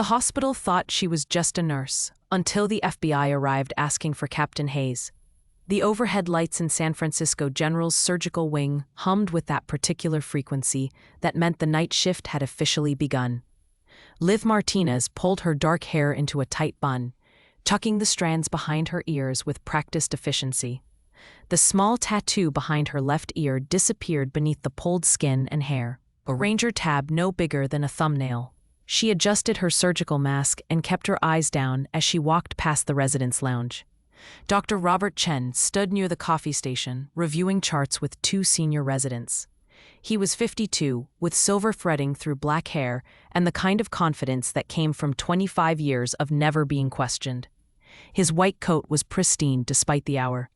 The hospital thought she was just a nurse, until the FBI arrived asking for Captain Hayes. The overhead lights in San Francisco General's surgical wing hummed with that particular frequency that meant the night shift had officially begun. Liv Martinez pulled her dark hair into a tight bun, tucking the strands behind her ears with practiced efficiency. The small tattoo behind her left ear disappeared beneath the pulled skin and hair, a ranger tab no bigger than a thumbnail. She adjusted her surgical mask and kept her eyes down as she walked past the residence lounge. Dr. Robert Chen stood near the coffee station, reviewing charts with two senior residents. He was 52, with silver threading through black hair and the kind of confidence that came from 25 years of never being questioned. His white coat was pristine despite the hour.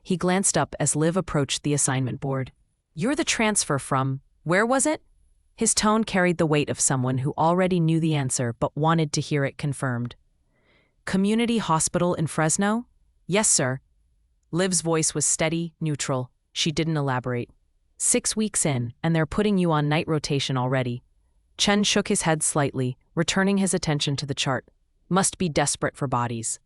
He glanced up as Liv approached the assignment board. "You're the transfer from, where was it?" His tone carried the weight of someone who already knew the answer but wanted to hear it confirmed. "Community Hospital in Fresno?" "Yes, sir." Liv's voice was steady, neutral. She didn't elaborate. 6 weeks in, and they're putting you on night rotation already." Chen shook his head slightly, returning his attention to the chart. "Must be desperate for bodies."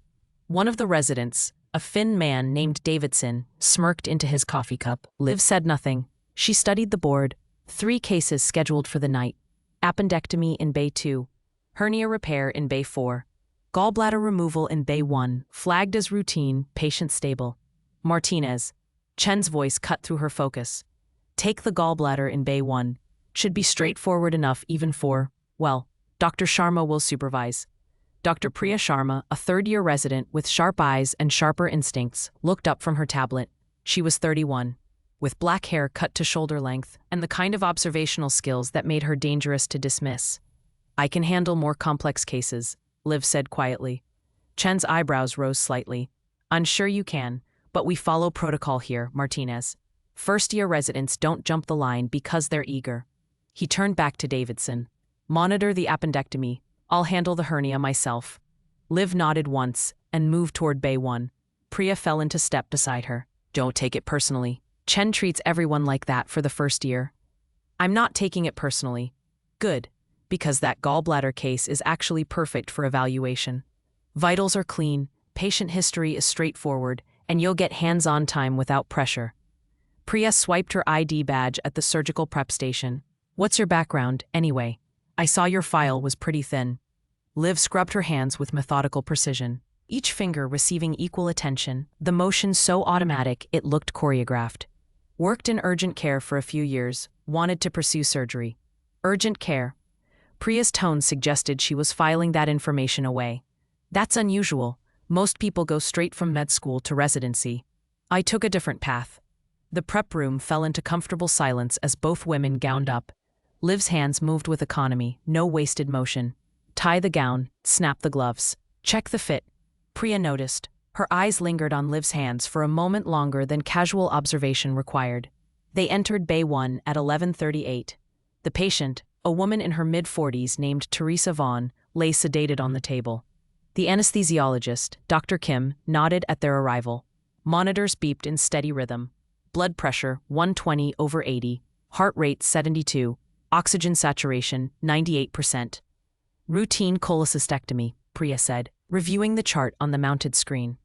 One of the residents, a thin man named Davidson, smirked into his coffee cup. Liv said nothing. She studied the board. 3 cases scheduled for the night. Appendectomy in Bay 2. Hernia repair in Bay 4. Gallbladder removal in Bay 1, flagged as routine, patient stable. "Martinez." Chen's voice cut through her focus. "Take the gallbladder in Bay 1. Should be straightforward enough even for, well, Dr. Sharma will supervise." Dr. Priya Sharma, a third-year resident with sharp eyes and sharper instincts, looked up from her tablet. She was 31, with black hair cut to shoulder length and the kind of observational skills that made her dangerous to dismiss. "I can handle more complex cases," Liv said quietly. Chen's eyebrows rose slightly. "I'm sure you can, but we follow protocol here, Martinez. First-year residents don't jump the line because they're eager." He turned back to Davidson. "Monitor the appendectomy. I'll handle the hernia myself." Liv nodded once and moved toward Bay 1. Priya fell into step beside her. "Don't take it personally. Chen treats everyone like that for the first year." "I'm not taking it personally." "Good, because that gallbladder case is actually perfect for evaluation. Vitals are clean, patient history is straightforward, and you'll get hands-on time without pressure." Priya swiped her ID badge at the surgical prep station. "What's your background, anyway? I saw your file was pretty thin." Liv scrubbed her hands with methodical precision, each finger receiving equal attention, the motion so automatic it looked choreographed. "Worked in urgent care for a few years, wanted to pursue surgery." "Urgent care." Priya's tone suggested she was filing that information away. "That's unusual. Most people go straight from med school to residency. I took a different path." The prep room fell into comfortable silence as both women gowned up. Liv's hands moved with economy, no wasted motion. "Tie the gown, snap the gloves. Check the fit." Priya noticed. Her eyes lingered on Liv's hands for a moment longer than casual observation required. They entered Bay 1 at 11:38. The patient, a woman in her mid-40s named Teresa Vaughn, lay sedated on the table. The anesthesiologist, Dr. Kim, nodded at their arrival. Monitors beeped in steady rhythm. Blood pressure 120/80, heart rate 72, oxygen saturation 98%. "Routine cholecystectomy," Priya said, reviewing the chart on the mounted screen.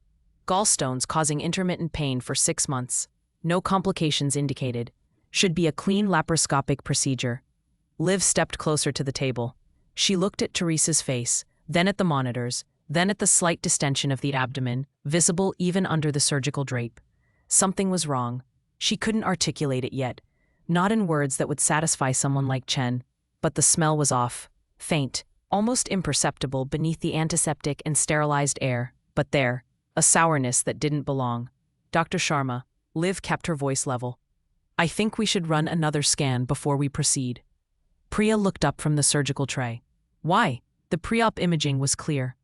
"Gallstones causing intermittent pain for 6 months. No complications indicated. Should be a clean laparoscopic procedure." Liv stepped closer to the table. She looked at Teresa's face, then at the monitors, then at the slight distension of the abdomen, visible even under the surgical drape. Something was wrong. She couldn't articulate it yet, not in words that would satisfy someone like Chen, but the smell was off, faint, almost imperceptible beneath the antiseptic and sterilized air, but there, a sourness that didn't belong. "Dr. Sharma," Liv kept her voice level. "I think we should run another scan before we proceed." Priya looked up from the surgical tray. "Why?" The pre-op imaging was clear.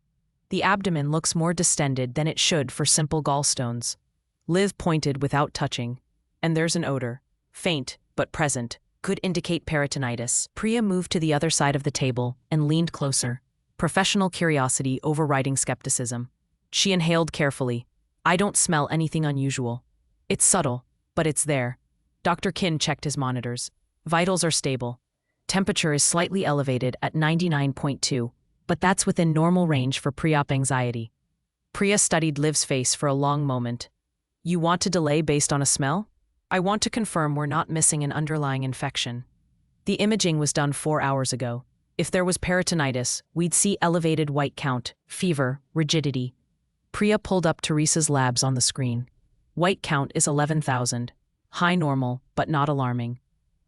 "The abdomen looks more distended than it should for simple gallstones." Liv pointed without touching. "And there's an odor. Faint, but present. Could indicate peritonitis." Priya moved to the other side of the table and leaned closer, professional curiosity overriding skepticism. She inhaled carefully. "I don't smell anything unusual. It's subtle, but it's there." Dr. Kin checked his monitors. "Vitals are stable. Temperature is slightly elevated at 99.2. but that's within normal range for pre-op anxiety. Priya studied Liv's face for a long moment. You want to delay based on a smell? I want to confirm we're not missing an underlying infection. The imaging was done 4 hours ago. If there was peritonitis, we'd see elevated white count, fever, rigidity. Priya pulled up Teresa's labs on the screen. White count is 11,000. High normal, but not alarming.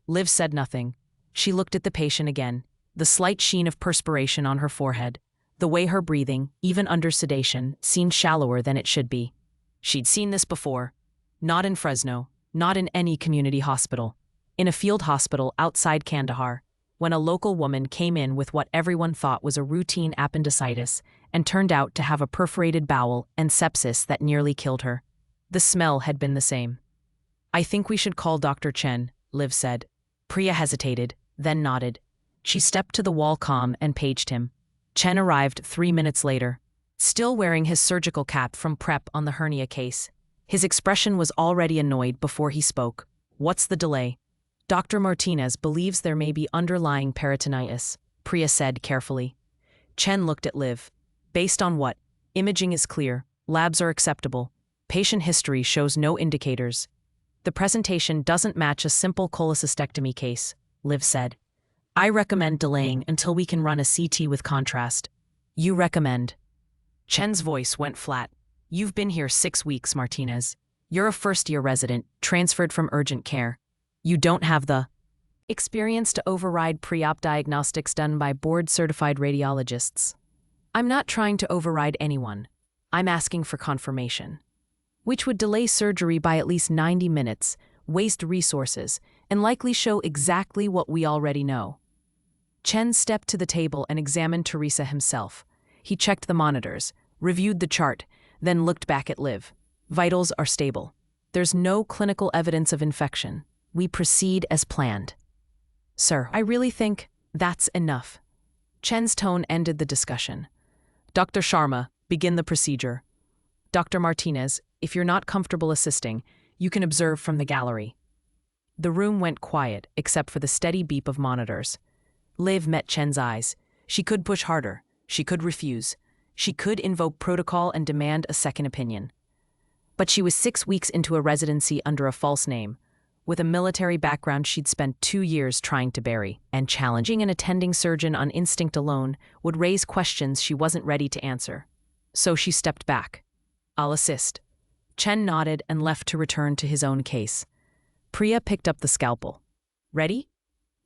Liv said nothing. She looked at the patient again, the slight sheen of perspiration on her forehead. The way her breathing, even under sedation, seemed shallower than it should be. She'd seen this before. Not in Fresno, not in any community hospital. In a field hospital outside Kandahar, when a local woman came in with what everyone thought was a routine appendicitis and turned out to have a perforated bowel and sepsis that nearly killed her. The smell had been the same. I think we should call Dr. Chen, Liv said. Priya hesitated, then nodded. She stepped to the wall comm and paged him. Chen arrived 3 minutes later, still wearing his surgical cap from prep on the hernia case. His expression was already annoyed before he spoke. What's the delay? Dr. Martinez believes there may be underlying peritonitis, Priya said carefully. Chen looked at Liv. Based on what? Imaging is clear. Labs are acceptable. Patient history shows no indicators. The presentation doesn't match a simple cholecystectomy case, Liv said. I recommend delaying until we can run a CT with contrast. You recommend. Chen's voice went flat. You've been here 6 weeks, Martinez. You're a first-year resident, transferred from urgent care. You don't have the experience to override pre-op diagnostics done by board-certified radiologists. I'm not trying to override anyone. I'm asking for confirmation, which would delay surgery by at least 90 minutes, waste resources, and likely show exactly what we already know. Chen stepped to the table and examined Teresa himself. He checked the monitors, reviewed the chart, then looked back at Liv. Vitals are stable. There's no clinical evidence of infection. We proceed as planned. Sir, I really think that's enough. Chen's tone ended the discussion. Dr. Sharma, begin the procedure. Dr. Martinez, if you're not comfortable assisting, you can observe from the gallery. The room went quiet, except for the steady beep of monitors. Liv met Chen's eyes. She could push harder. She could refuse. She could invoke protocol and demand a second opinion. But she was 6 weeks into a residency under a false name, with a military background she'd spent 2 years trying to bury, and challenging an attending surgeon on instinct alone would raise questions she wasn't ready to answer. So she stepped back. I'll assist. Chen nodded and left to return to his own case. Priya picked up the scalpel. Ready?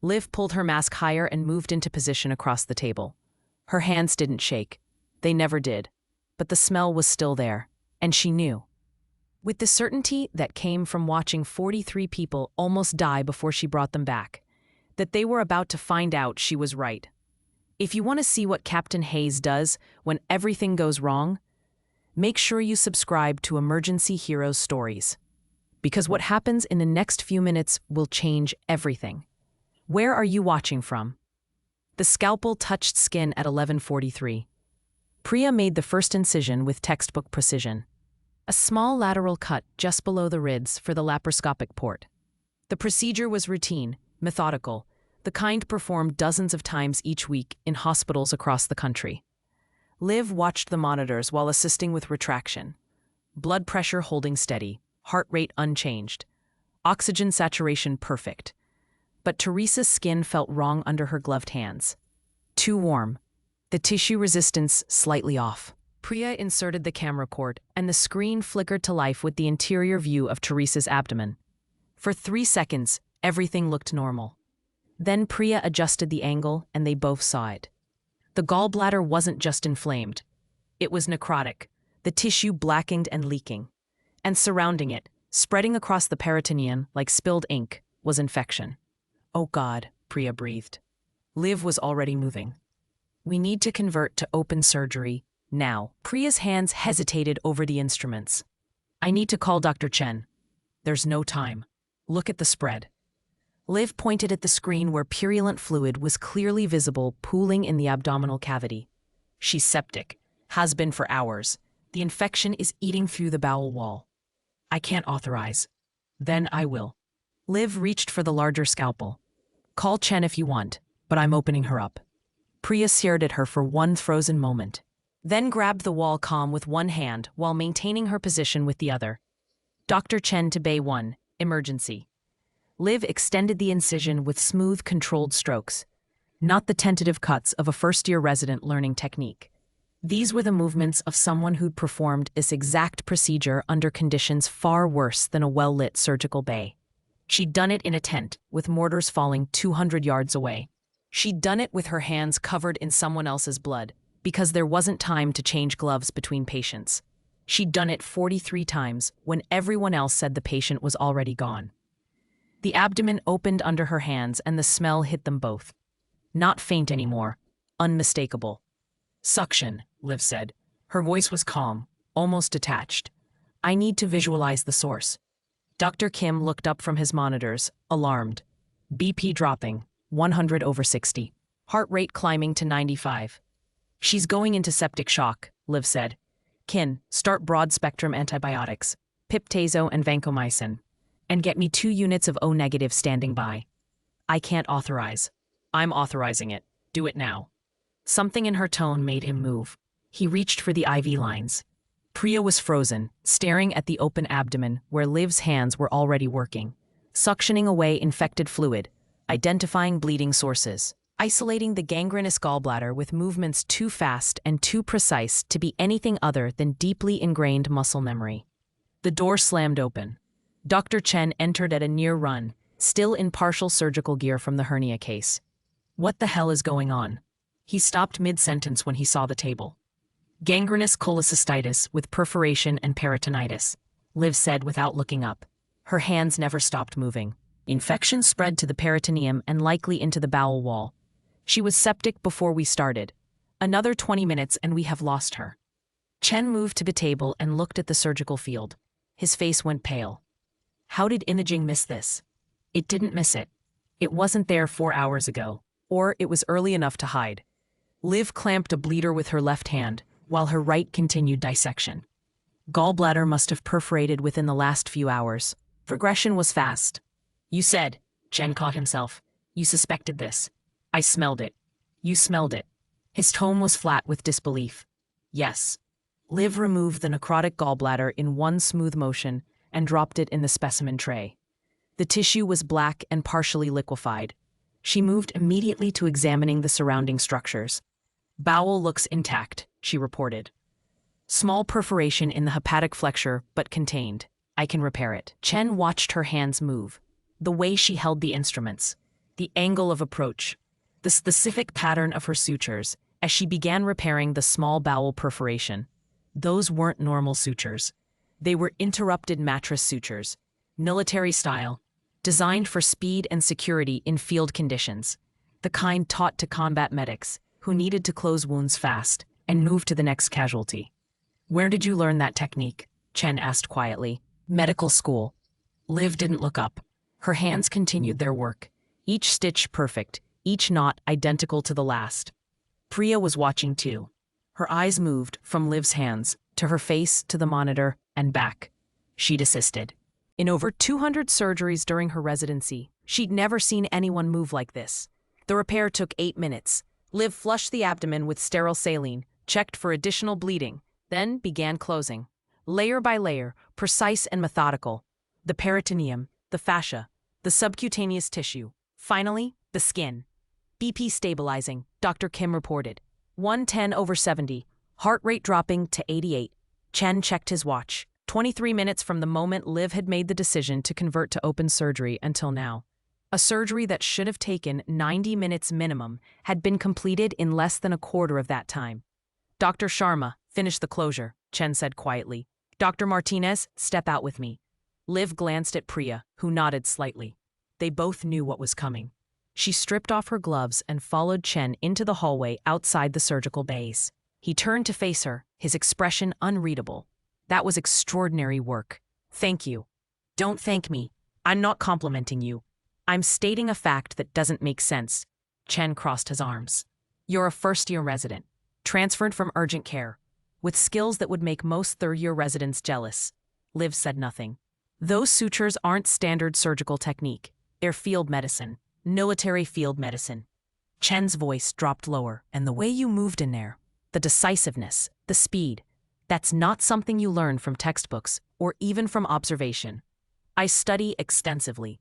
Liv pulled her mask higher and moved into position across the table. Her hands didn't shake. They never did. But the smell was still there, and she knew. With the certainty that came from watching 43 people almost die before she brought them back, that they were about to find out she was right. If you want to see what Captain Hayes does when everything goes wrong, make sure you subscribe to Emergency Heroes Stories. Because what happens in the next few minutes will change everything. Where are you watching from? The scalpel touched skin at 11:43. Priya made the first incision with textbook precision. A small lateral cut just below the ribs for the laparoscopic port. The procedure was routine, methodical, the kind performed dozens of times each week in hospitals across the country. Liv watched the monitors while assisting with retraction. Blood pressure holding steady, heart rate unchanged. Oxygen saturation perfect. But Teresa's skin felt wrong under her gloved hands. Too warm. The tissue resistance slightly off. Priya inserted the camera cord, and the screen flickered to life with the interior view of Teresa's abdomen. For 3 seconds, everything looked normal. Then Priya adjusted the angle, and they both saw it. The gallbladder wasn't just inflamed. It was necrotic, the tissue blackened and leaking. And surrounding it, spreading across the peritoneum like spilled ink, was infection. Oh God, Priya breathed. Liv was already moving. We need to convert to open surgery, now. Priya's hands hesitated over the instruments. I need to call Dr. Chen. There's no time. Look at the spread. Liv pointed at the screen where purulent fluid was clearly visible pooling in the abdominal cavity. She's septic. Has been for hours. The infection is eating through the bowel wall. I can't authorize. Then I will. Liv reached for the larger scalpel. Call Chen if you want, but I'm opening her up. Priya stared at her for one frozen moment, then grabbed the wall calm with one hand while maintaining her position with the other. Dr. Chen to Bay 1, emergency. Liv extended the incision with smooth, controlled strokes, not the tentative cuts of a first-year resident learning technique. These were the movements of someone who'd performed this exact procedure under conditions far worse than a well-lit surgical bay. She'd done it in a tent, with mortars falling 200 yards away. She'd done it with her hands covered in someone else's blood, because there wasn't time to change gloves between patients. She'd done it 43 times when everyone else said the patient was already gone. The abdomen opened under her hands and the smell hit them both. Not faint anymore, unmistakable. Suction, Liv said. Her voice was calm, almost detached. I need to visualize the source. Dr. Kim looked up from his monitors, alarmed. BP dropping, 100/60. Heart rate climbing to 95. She's going into septic shock, Liv said. Kin, start broad-spectrum antibiotics, piptazo and vancomycin, and get me 2 units of O-negative standing by. I can't authorize. I'm authorizing it. Do it now. Something in her tone made him move. He reached for the IV lines. Priya was frozen, staring at the open abdomen where Liv's hands were already working, suctioning away infected fluid, identifying bleeding sources, isolating the gangrenous gallbladder with movements too fast and too precise to be anything other than deeply ingrained muscle memory. The door slammed open. Dr. Chen entered at a near run, still in partial surgical gear from the hernia case. What the hell is going on? He stopped mid-sentence when he saw the table. Gangrenous cholecystitis with perforation and peritonitis, Liv said without looking up. Her hands never stopped moving. Infection spread to the peritoneum and likely into the bowel wall. She was septic before we started. Another 20 minutes and we have lost her. Chen moved to the table and looked at the surgical field. His face went pale. How did imaging miss this? It didn't miss it. It wasn't there 4 hours ago, or it was early enough to hide. Liv clamped a bleeder with her left hand, while her right continued dissection. Gallbladder must have perforated within the last few hours. Progression was fast. You said, Chen caught himself. You suspected this. I smelled it. You smelled it. His tone was flat with disbelief. Yes. Liv removed the necrotic gallbladder in one smooth motion and dropped it in the specimen tray. The tissue was black and partially liquefied. She moved immediately to examining the surrounding structures. Bowel looks intact, she reported. Small perforation in the hepatic flexure, but contained. I can repair it. Chen watched her hands move. The way she held the instruments, the angle of approach, the specific pattern of her sutures as she began repairing the small bowel perforation. Those weren't normal sutures. They were interrupted mattress sutures, military style, designed for speed and security in field conditions, the kind taught to combat medics who needed to close wounds fast and move to the next casualty. Where did you learn that technique? Chen asked quietly. Medical school. Liv didn't look up. Her hands continued their work, each stitch perfect, each knot identical to the last. Priya was watching too. Her eyes moved from Liv's hands to her face to the monitor and back. She'd assisted. In over 200 surgeries during her residency, she'd never seen anyone move like this. The repair took 8 minutes. Liv flushed the abdomen with sterile saline, checked for additional bleeding, then began closing. Layer by layer, precise and methodical. The peritoneum, the fascia, the subcutaneous tissue, finally, the skin. BP stabilizing, Dr. Kim reported. 110/70, heart rate dropping to 88. Chen checked his watch. 23 minutes from the moment Liv had made the decision to convert to open surgery until now. A surgery that should have taken 90 minutes minimum had been completed in less than a quarter of that time. Dr. Sharma, finish the closure, Chen said quietly. Dr. Martinez, step out with me. Liv glanced at Priya, who nodded slightly. They both knew what was coming. She stripped off her gloves and followed Chen into the hallway outside the surgical bays. He turned to face her, his expression unreadable. That was extraordinary work. Thank you. Don't thank me. I'm not complimenting you. I'm stating a fact that doesn't make sense. Chen crossed his arms. You're a first-year resident, transferred from urgent care, with skills that would make most third-year residents jealous. Liv said nothing. Those sutures aren't standard surgical technique. They're field medicine, military field medicine. Chen's voice dropped lower, and the way you moved in there, the decisiveness, the speed, that's not something you learn from textbooks or even from observation. I study extensively.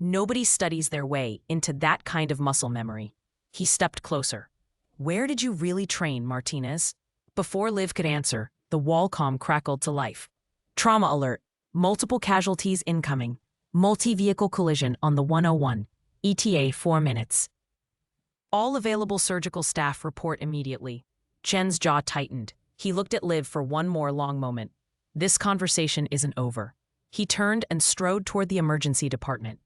Nobody studies their way into that kind of muscle memory. He stepped closer. Where did you really train, Martinez? Before Liv could answer, the wall comm crackled to life. Trauma alert. Multiple casualties incoming. Multi-vehicle collision on the 101. ETA 4 minutes. All available surgical staff report immediately. Chen's jaw tightened. He looked at Liv for one more long moment. This conversation isn't over. He turned and strode toward the emergency department.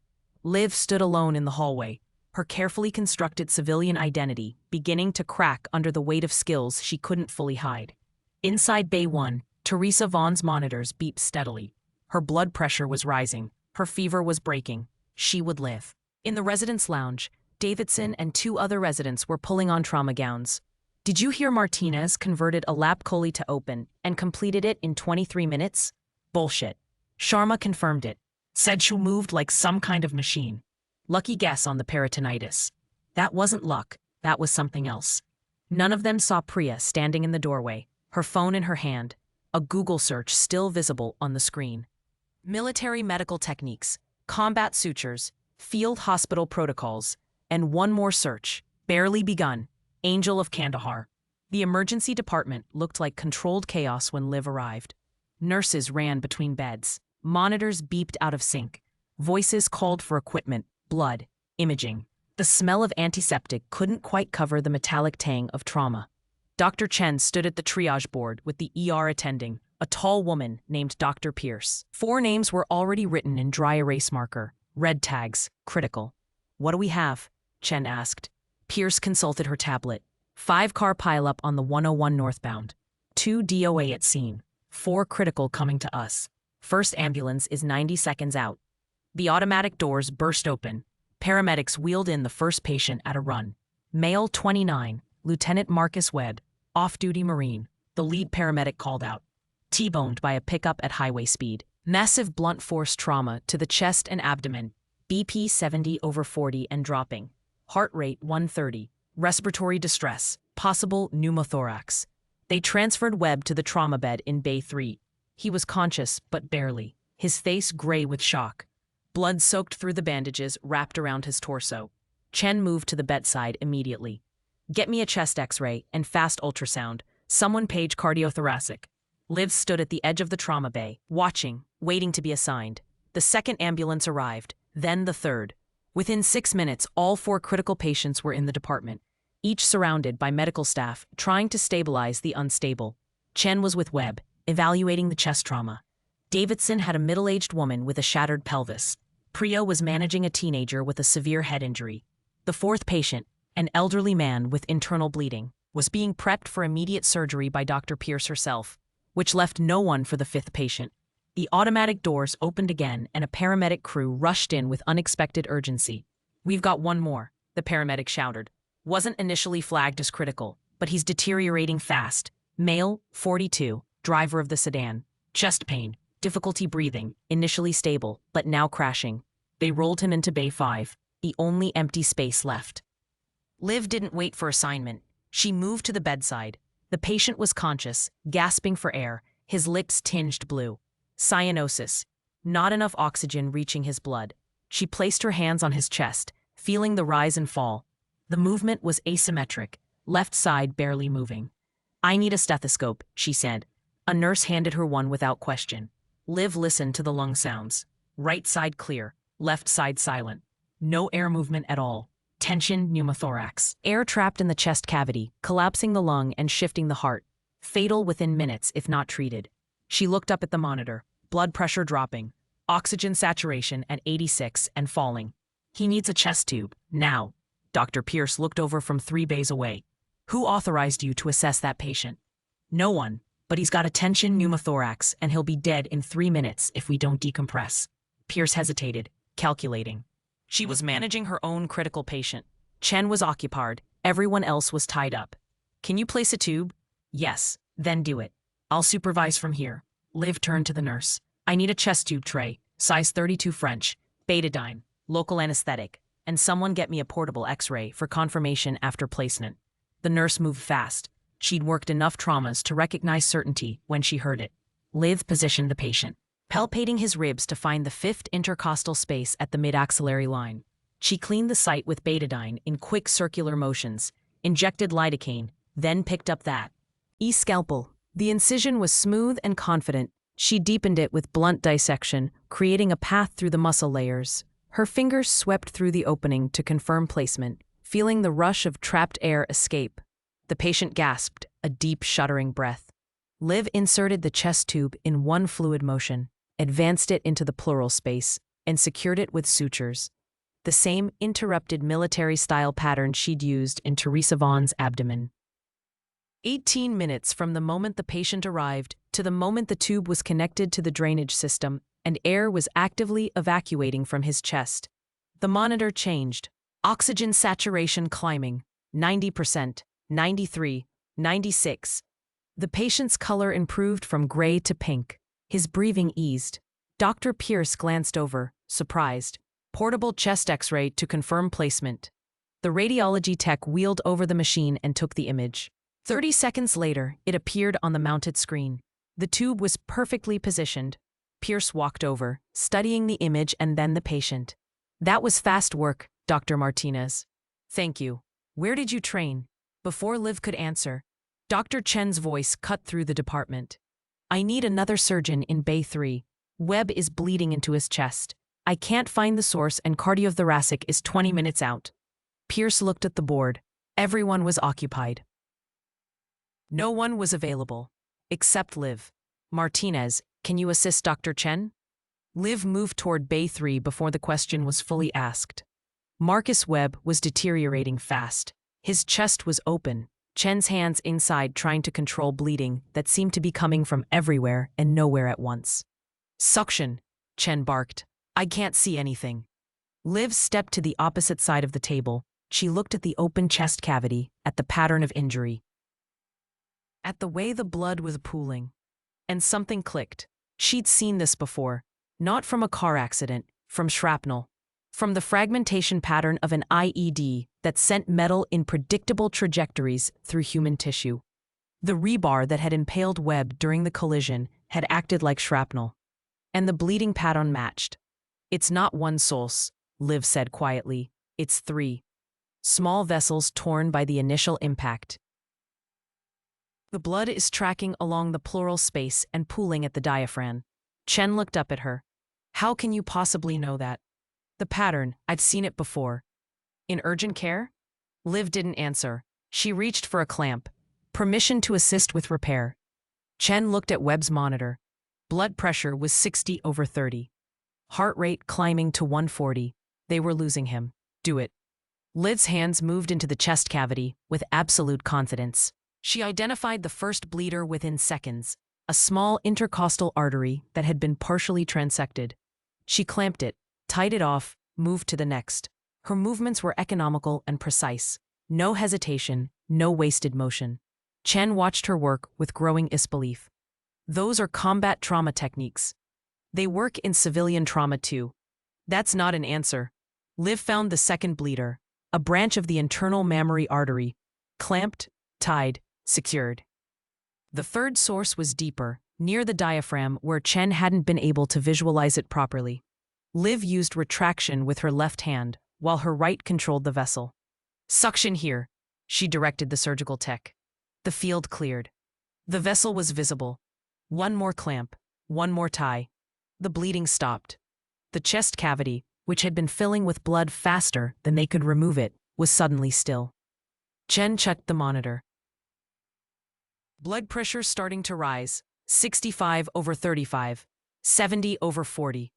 Liv stood alone in the hallway, her carefully constructed civilian identity beginning to crack under the weight of skills she couldn't fully hide. Inside Bay 1, Teresa Vaughn's monitors beeped steadily. Her blood pressure was rising. Her fever was breaking. She would live. In the residence lounge, Davidson and 2 other residents were pulling on trauma gowns. Did you hear Martinez converted a lap chole to open and completed it in 23 minutes? Bullshit. Sharma confirmed it. Said she moved like some kind of machine. Lucky guess on the peritonitis. That wasn't luck. That was something else. None of them saw Priya standing in the doorway, her phone in her hand, a Google search still visible on the screen. Military medical techniques, combat sutures, field hospital protocols, and one more search, barely begun, Angel of Kandahar. The emergency department looked like controlled chaos when Liv arrived. Nurses ran between beds. Monitors beeped out of sync. Voices called for equipment, blood, imaging. The smell of antiseptic couldn't quite cover the metallic tang of trauma. Dr. Chen stood at the triage board with the ER attending, a tall woman named Dr. Pierce. 4 names were already written in dry erase marker. Red tags, critical. What do we have? Chen asked. Pierce consulted her tablet. 5-car pileup on the 101 northbound. 2 DOA at scene. 4 critical coming to us. First ambulance is 90 seconds out. The automatic doors burst open. Paramedics wheeled in the first patient at a run. Male 29, Lieutenant Marcus Webb, off-duty Marine, the lead paramedic called out. T-boned by a pickup at highway speed. Massive blunt force trauma to the chest and abdomen. BP 70/40 and dropping. Heart rate 130. Respiratory distress. Possible pneumothorax. They transferred Webb to the trauma bed in Bay 3. He was conscious, but barely. His face gray with shock. Blood soaked through the bandages wrapped around his torso. Chen moved to the bedside immediately. Get me a chest x-ray and fast ultrasound. Someone page cardiothoracic. Liv stood at the edge of the trauma bay, watching, waiting to be assigned. The second ambulance arrived, then the third. Within 6 minutes, all 4 critical patients were in the department, each surrounded by medical staff trying to stabilize the unstable. Chen was with Webb, evaluating the chest trauma. Davidson had a middle-aged woman with a shattered pelvis. Priya was managing a teenager with a severe head injury. The 4th patient, an elderly man with internal bleeding, was being prepped for immediate surgery by Dr. Pierce herself, which left no one for the 5th patient. The automatic doors opened again and a paramedic crew rushed in with unexpected urgency. We've got one more, the paramedic shouted. Wasn't initially flagged as critical, but he's deteriorating fast. Male, 42, driver of the sedan. Chest pain, difficulty breathing, initially stable, but now crashing. They rolled him into Bay 5, the only empty space left. Liv didn't wait for assignment. She moved to the bedside. The patient was conscious, gasping for air, his lips tinged blue. Cyanosis. Not enough oxygen reaching his blood. She placed her hands on his chest, feeling the rise and fall. The movement was asymmetric, left side barely moving. I need a stethoscope, she said. A nurse handed her one without question. Liv listened to the lung sounds. Right side clear, left side silent. No air movement at all. Tension pneumothorax. Air trapped in the chest cavity, collapsing the lung and shifting the heart. Fatal within minutes if not treated. She looked up at the monitor. Blood pressure dropping. Oxygen saturation at 86 and falling. He needs a chest tube, now. Dr. Pierce looked over from 3 bays away. Who authorized you to assess that patient? No one, but he's got a tension pneumothorax and he'll be dead in 3 minutes if we don't decompress. Pierce hesitated, calculating. She was managing her own critical patient. Chen was occupied. Everyone else was tied up. Can you place a tube? Yes, then do it. I'll supervise from here. Liv turned to the nurse. I need a chest tube tray, size 32 French, betadine, local anesthetic. and someone get me a portable X-ray for confirmation after placement. The nurse moved fast. She'd worked enough traumas to recognize certainty when she heard it. Liv positioned the patient, palpating his ribs to find the fifth intercostal space at the mid-axillary line. She cleaned the site with betadine in quick circular motions, injected lidocaine, then picked up that scalpel. The incision was smooth and confident. She deepened it with blunt dissection, creating a path through the muscle layers. Her fingers swept through the opening to confirm placement, feeling the rush of trapped air escape. The patient gasped, a deep, shuddering breath. Liv inserted the chest tube in one fluid motion, advanced it into the pleural space, and secured it with sutures. The same interrupted military-style pattern she'd used in Teresa Vaughn's abdomen. 18 minutes from the moment the patient arrived to the moment the tube was connected to the drainage system and air was actively evacuating from his chest. The monitor changed. Oxygen saturation climbing. 90%, 93, 96. The patient's color improved from gray to pink. His breathing eased. Dr. Pierce glanced over, surprised. Portable chest X-ray to confirm placement. The radiology tech wheeled over the machine and took the image. 30 seconds later, it appeared on the mounted screen. The tube was perfectly positioned. Pierce walked over, studying the image and then the patient. "That was fast work, Dr. Martinez." "Thank you. Where did you train?" Before Liv could answer, Dr. Chen's voice cut through the department. "I need another surgeon in Bay 3. Webb is bleeding into his chest. I can't find the source and cardiothoracic is 20 minutes out." Pierce looked at the board. Everyone was occupied. No one was available, except Liv. "Martinez, can you assist Dr. Chen?" Liv moved toward Bay 3 before the question was fully asked. Marcus Webb was deteriorating fast. His chest was open, Chen's hands inside trying to control bleeding that seemed to be coming from everywhere and nowhere at once. "Suction," Chen barked. "I can't see anything." Liv stepped to the opposite side of the table. She looked at the open chest cavity, at the pattern of injury, at the way the blood was pooling. And something clicked. She'd seen this before. Not from a car accident, from shrapnel. From the fragmentation pattern of an IED that sent metal in predictable trajectories through human tissue. The rebar that had impaled Webb during the collision had acted like shrapnel. And the bleeding pattern matched. "It's not one source," Liv said quietly. "It's 3. Small vessels torn by the initial impact. The blood is tracking along the pleural space and pooling at the diaphragm." Chen looked up at her. "How can you possibly know that?" "The pattern, I've seen it before." "In urgent care?" Liv didn't answer. She reached for a clamp. Permission to assist with repair. Chen looked at Webb's monitor. Blood pressure was 60/30. Heart rate climbing to 140. They were losing him. "Do it." Liv's hands moved into the chest cavity with absolute confidence. She identified the first bleeder within seconds, a small intercostal artery that had been partially transected. She clamped it, tied it off, moved to the next. Her movements were economical and precise. No hesitation, no wasted motion. Chen watched her work with growing disbelief. Those are combat trauma techniques. They work in civilian trauma too. That's not an answer. Liv found the second bleeder, a branch of the internal mammary artery, clamped, tied, secured. The third source was deeper, near the diaphragm where Chen hadn't been able to visualize it properly. Liv used retraction with her left hand, while her right controlled the vessel. "Suction here," she directed the surgical tech. The field cleared. The vessel was visible. One more clamp, one more tie. The bleeding stopped. The chest cavity, which had been filling with blood faster than they could remove it, was suddenly still. Chen checked the monitor. Blood pressure starting to rise, 65/35, 70/40.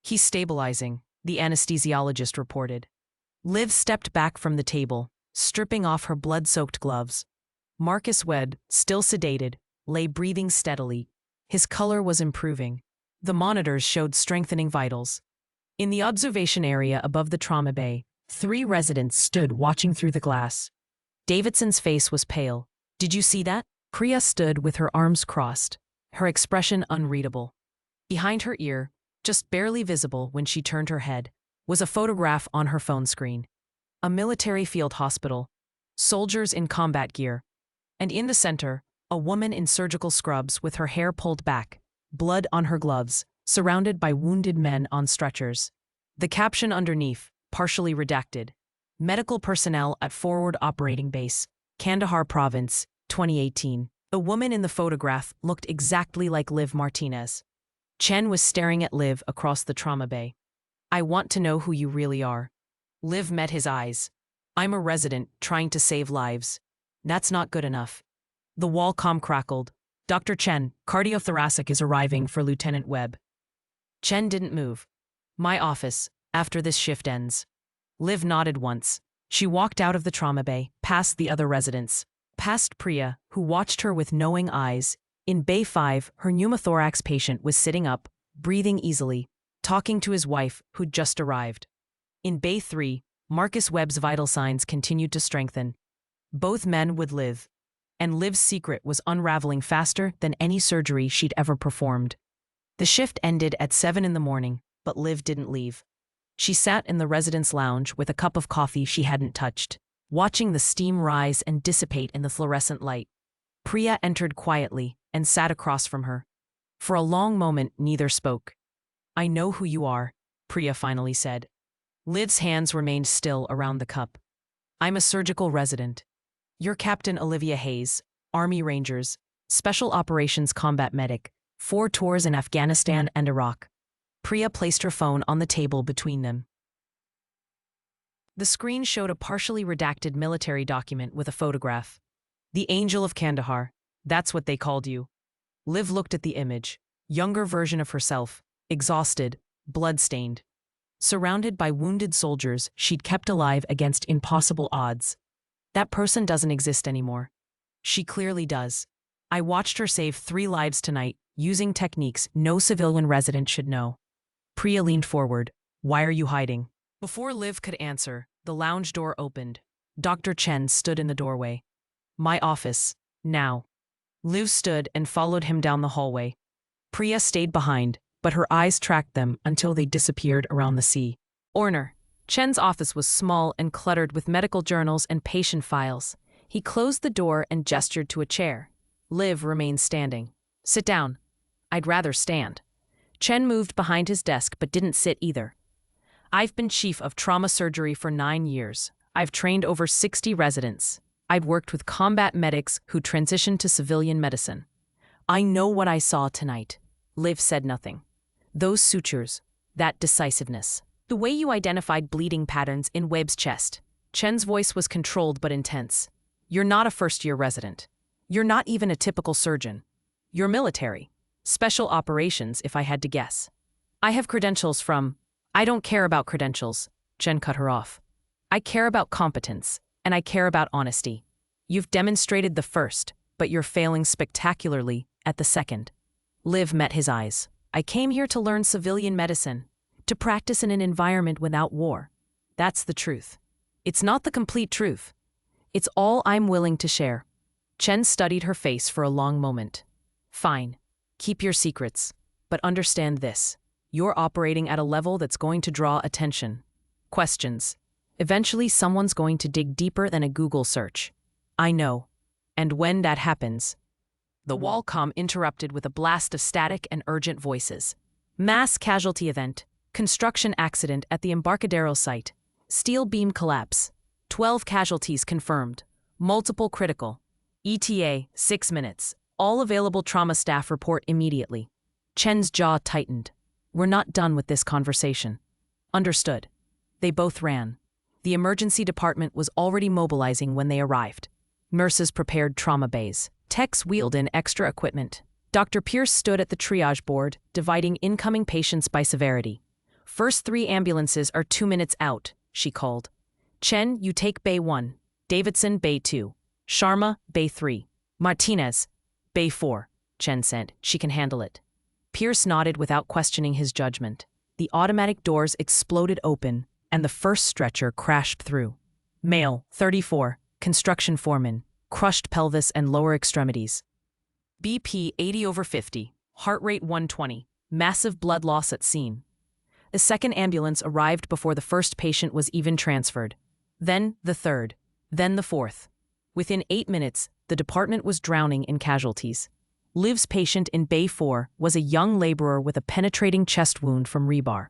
"He's stabilizing," the anesthesiologist reported. Liv stepped back from the table, stripping off her blood-soaked gloves. Marcus Webb, still sedated, lay breathing steadily. His color was improving. The monitors showed strengthening vitals. In the observation area above the trauma bay, 3 residents stood watching through the glass. Davidson's face was pale. "Did you see that?" Priya stood with her arms crossed, her expression unreadable. Behind her ear, just barely visible when she turned her head, was a photograph on her phone screen. A military field hospital, soldiers in combat gear, and in the center, a woman in surgical scrubs with her hair pulled back, blood on her gloves, surrounded by wounded men on stretchers. The caption underneath, partially redacted: Medical personnel at Forward Operating Base, Kandahar Province, 2018. The woman in the photograph looked exactly like Liv Martinez. Chen was staring at Liv across the trauma bay. "I want to know who you really are." Liv met his eyes. "I'm a resident trying to save lives." "That's not good enough." The wall comm crackled. "Dr. Chen, cardiothoracic is arriving for Lieutenant Webb." Chen didn't move. "My office, after this shift ends." Liv nodded once. She walked out of the trauma bay, past the other residents, past Priya, who watched her with knowing eyes. In Bay 5, her pneumothorax patient was sitting up, breathing easily, talking to his wife, who'd just arrived. In Bay 3, Marcus Webb's vital signs continued to strengthen. Both men would live. And Liv's secret was unraveling faster than any surgery she'd ever performed. The shift ended at 7 in the morning, but Liv didn't leave. She sat in the residence lounge with a cup of coffee she hadn't touched, watching the steam rise and dissipate in the fluorescent light. Priya entered quietly and sat across from her. For a long moment, neither spoke. "I know who you are," Priya finally said. Liv's hands remained still around the cup. "I'm a surgical resident. You're Captain Olivia Hayes, Army Rangers, Special Operations Combat Medic, 4 tours in Afghanistan and Iraq." Priya placed her phone on the table between them. The screen showed a partially redacted military document with a photograph. "The Angel of Kandahar, that's what they called you." Liv looked at the image, younger version of herself, exhausted, blood-stained. Surrounded by wounded soldiers she'd kept alive against impossible odds. "That person doesn't exist anymore." "She clearly does. I watched her save 3 lives tonight, using techniques no civilian resident should know." Priya leaned forward. "Why are you hiding?" Before Liv could answer, the lounge door opened. Dr. Chen stood in the doorway. "My office, now." Liv stood and followed him down the hallway. Priya stayed behind, but her eyes tracked them until they disappeared around the sea. Orner. Chen's office was small and cluttered with medical journals and patient files. He closed the door and gestured to a chair. Liv remained standing. "Sit down." "I'd rather stand." Chen moved behind his desk but didn't sit either. "I've been chief of trauma surgery for 9 years. I've trained over 60 residents. I've worked with combat medics who transitioned to civilian medicine. I know what I saw tonight." Liv said nothing. "Those sutures, that decisiveness. The way you identified bleeding patterns in Webb's chest." Chen's voice was controlled but intense. "You're not a first-year resident. You're not even a typical surgeon. You're military. Special operations, if I had to guess. I have credentials from—" "I don't care about credentials," Chen cut her off. "I care about competence, and I care about honesty. You've demonstrated the first, but you're failing spectacularly at the second." Liv met his eyes. "I came here to learn civilian medicine, to practice in an environment without war. That's the truth. It's not the complete truth. It's all I'm willing to share." Chen studied her face for a long moment. "Fine. Keep your secrets. But understand this. You're operating at a level that's going to draw attention. Questions. Eventually someone's going to dig deeper than a Google search. I know. And when that happens..." The wall comm interrupted with a blast of static and urgent voices. "Mass casualty event. Construction accident at the Embarcadero site. Steel beam collapse. 12 casualties confirmed. Multiple critical. ETA, 6 minutes. All available trauma staff report immediately." Chen's jaw tightened. "We're not done with this conversation." "Understood." They both ran. The emergency department was already mobilizing when they arrived. Nurses prepared trauma bays. Techs wheeled in extra equipment. Dr. Pierce stood at the triage board, dividing incoming patients by severity. "First 3 ambulances are 2 minutes out," she called. "Chen, you take Bay 1. Davidson, Bay 2. Sharma, Bay 3. Martinez, Bay 4, Chen said. "She can handle it." Pierce nodded without questioning his judgment. The automatic doors exploded open, and the first stretcher crashed through. Male, 34, construction foreman, crushed pelvis and lower extremities. BP 80/50, heart rate 120, massive blood loss at scene. The second ambulance arrived before the first patient was even transferred. Then the third. Then the fourth. Within 8 minutes, the department was drowning in casualties. Liv's patient in Bay 4 was a young laborer with a penetrating chest wound from rebar.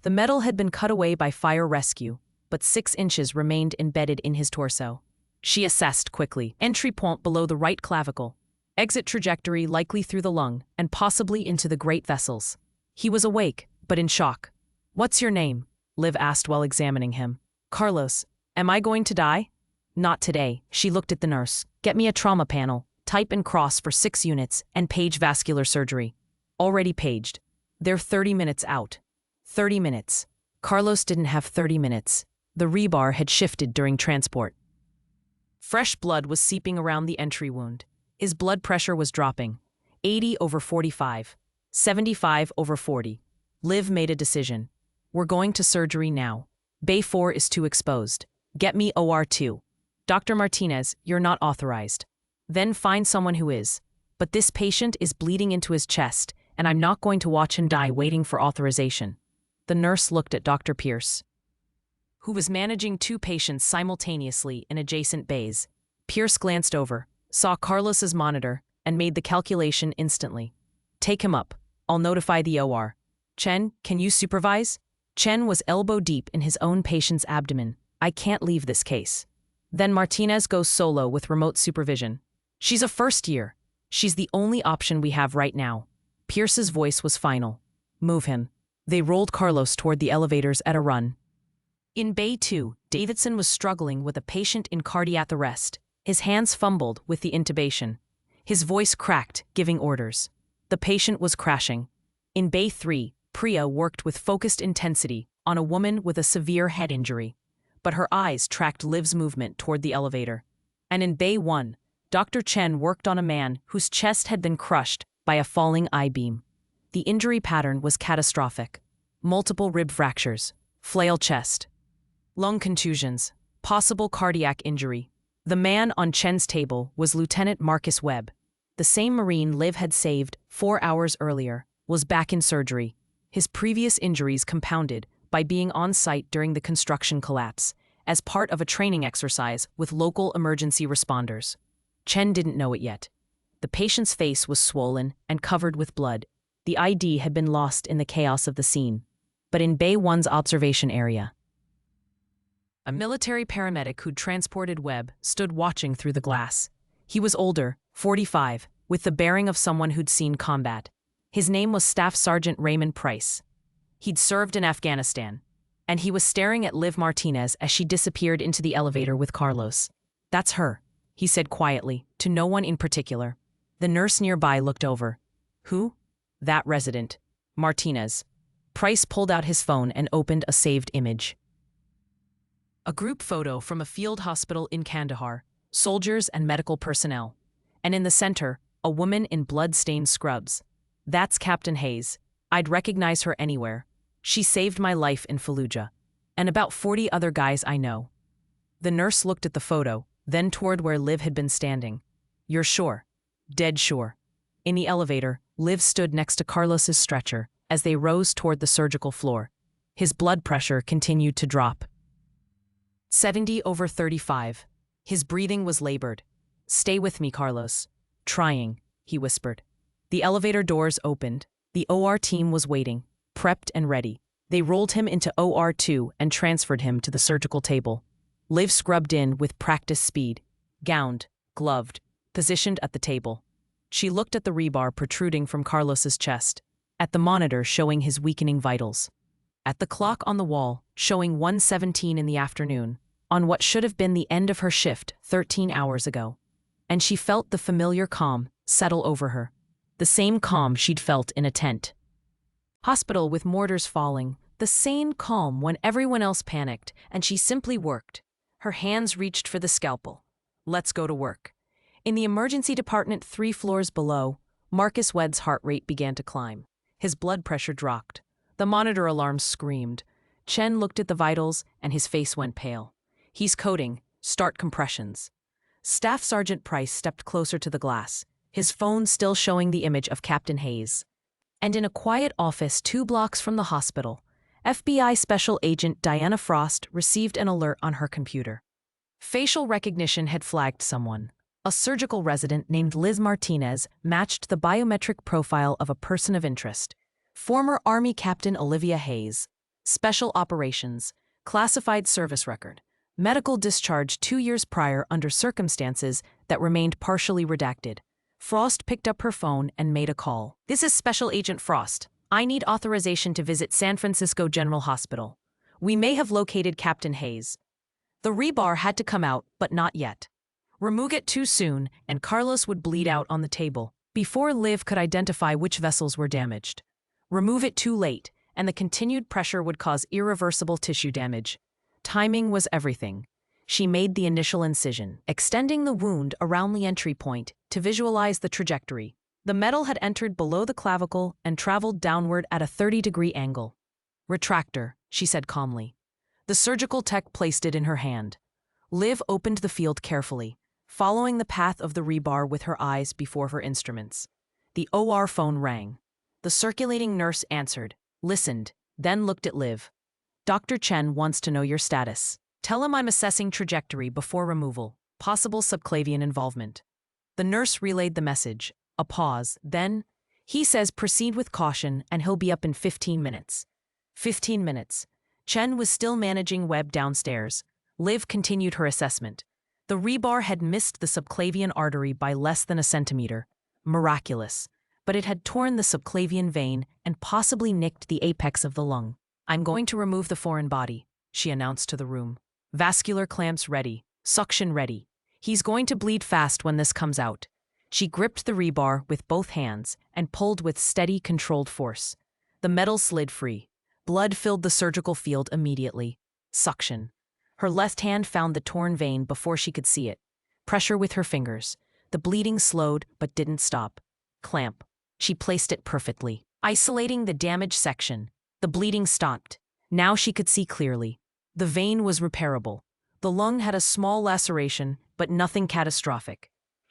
The metal had been cut away by fire rescue, but 6 inches remained embedded in his torso. She assessed quickly. Entry point below the right clavicle. Exit trajectory likely through the lung and possibly into the great vessels. He was awake, but in shock. "What's your name?" Liv asked while examining him. "Carlos. Am I going to die?" "Not today." She looked at the nurse. "Get me a trauma panel. Type and cross for 6 units and page vascular surgery." "Already paged. They're 30 minutes out." 30 minutes. Carlos didn't have 30 minutes. The rebar had shifted during transport. Fresh blood was seeping around the entry wound. His blood pressure was dropping. 80/45. 75/40. Liv made a decision. "We're going to surgery now. Bay 4 is too exposed. Get me OR2. Dr. Martinez, you're not authorized. Then find someone who is. But this patient is bleeding into his chest, and I'm not going to watch him die waiting for authorization." The nurse looked at Dr. Pierce, who was managing 2 patients simultaneously in adjacent bays. Pierce glanced over, saw Carlos's monitor, and made the calculation instantly. "Take him up. I'll notify the OR. Chen, can you supervise?" Chen was elbow deep in his own patient's abdomen. "I can't leave this case." Then Martinez goes solo with remote supervision. "She's a first year. She's the only option we have right now." Pierce's voice was final. "Move him." They rolled Carlos toward the elevators at a run. In Bay 2, Davidson was struggling with a patient in cardiac arrest. His hands fumbled with the intubation. His voice cracked, giving orders. The patient was crashing. In Bay 3, Priya worked with focused intensity on a woman with a severe head injury, but her eyes tracked Liv's movement toward the elevator. And in Bay 1, Dr. Chen worked on a man whose chest had been crushed by a falling I-beam. The injury pattern was catastrophic. Multiple rib fractures, flail chest, lung contusions, possible cardiac injury. The man on Chen's table was Lieutenant Marcus Webb. The same Marine Liv had saved 4 hours earlier was back in surgery. His previous injuries compounded by being on site during the construction collapse as part of a training exercise with local emergency responders. Chen didn't know it yet. The patient's face was swollen and covered with blood. The ID had been lost in the chaos of the scene. But in Bay 1's observation area, a military paramedic who'd transported Webb stood watching through the glass. He was older, 45, with the bearing of someone who'd seen combat. His name was Staff Sergeant Raymond Price. He'd served in Afghanistan, and he was staring at Liv Martinez as she disappeared into the elevator with Carlos. "That's her," he said quietly, to no one in particular. The nurse nearby looked over. "Who?" "That resident. Martinez." Price pulled out his phone and opened a saved image. A group photo from a field hospital in Kandahar, soldiers and medical personnel. And in the center, a woman in blood-stained scrubs. "That's Captain Hayes. I'd recognize her anywhere. She saved my life in Fallujah. And about 40 other guys I know." The nurse looked at the photo, then toward where Liv had been standing. "You're sure?" "Dead sure." In the elevator, Liv stood next to Carlos's stretcher as they rose toward the surgical floor. His blood pressure continued to drop. 70/35. His breathing was labored. "Stay with me, Carlos." "Trying," he whispered. The elevator doors opened. The OR team was waiting, prepped and ready. They rolled him into OR2 and transferred him to the surgical table. Liv scrubbed in with practice speed, gowned, gloved, positioned at the table. She looked at the rebar protruding from Carlos's chest, at the monitor showing his weakening vitals, at the clock on the wall showing 1:17 in the afternoon, on what should have been the end of her shift 13 hours ago. And she felt the familiar calm settle over her, the same calm she'd felt in a tent hospital with mortars falling, the same calm when everyone else panicked and she simply worked. Her hands reached for the scalpel. Let's go to work. In the emergency department 3 floors below, Marcus Webb's heart rate began to climb. His blood pressure dropped. The monitor alarm screamed. Chen looked at the vitals and his face went pale. "He's coding. Start compressions." Staff Sergeant Price stepped closer to the glass, his phone still showing the image of Captain Hayes. And in a quiet office 2 blocks from the hospital, FBI Special Agent Diana Frost received an alert on her computer. Facial recognition had flagged someone. A surgical resident named Liz Martinez matched the biometric profile of a person of interest. Former Army Captain Olivia Hayes. Special Operations. Classified service record. Medical discharge 2 years prior under circumstances that remained partially redacted. Frost picked up her phone and made a call. "This is Special Agent Frost. I need authorization to visit San Francisco General Hospital. We may have located Captain Hayes." The rebar had to come out, but not yet. Remove it too soon, and Carlos would bleed out on the table, before Liv could identify which vessels were damaged. Remove it too late, and the continued pressure would cause irreversible tissue damage. Timing was everything. She made the initial incision, extending the wound around the entry point to visualize the trajectory. The metal had entered below the clavicle and traveled downward at a 30-degree angle. "Retractor," she said calmly. The surgical tech placed it in her hand. Liv opened the field carefully, following the path of the rebar with her eyes before her instruments. The OR phone rang. The circulating nurse answered, listened, then looked at Liv. "Dr. Chen wants to know your status. Tell him I'm assessing trajectory before removal, possible subclavian involvement." The nurse relayed the message. A pause, then, "He says proceed with caution and he'll be up in 15 minutes. 15 minutes. Chen was still managing Webb downstairs. Liv continued her assessment. The rebar had missed the subclavian artery by less than a centimeter. Miraculous. But it had torn the subclavian vein and possibly nicked the apex of the lung. "I'm going to remove the foreign body," she announced to the room. "Vascular clamps ready. Suction ready. He's going to bleed fast when this comes out." She gripped the rebar with both hands and pulled with steady, controlled force. The metal slid free. Blood filled the surgical field immediately. Suction. Her left hand found the torn vein before she could see it. Pressure with her fingers. The bleeding slowed but didn't stop. Clamp. She placed it perfectly, isolating the damaged section. The bleeding stopped. Now she could see clearly. The vein was repairable. The lung had a small laceration, but nothing catastrophic.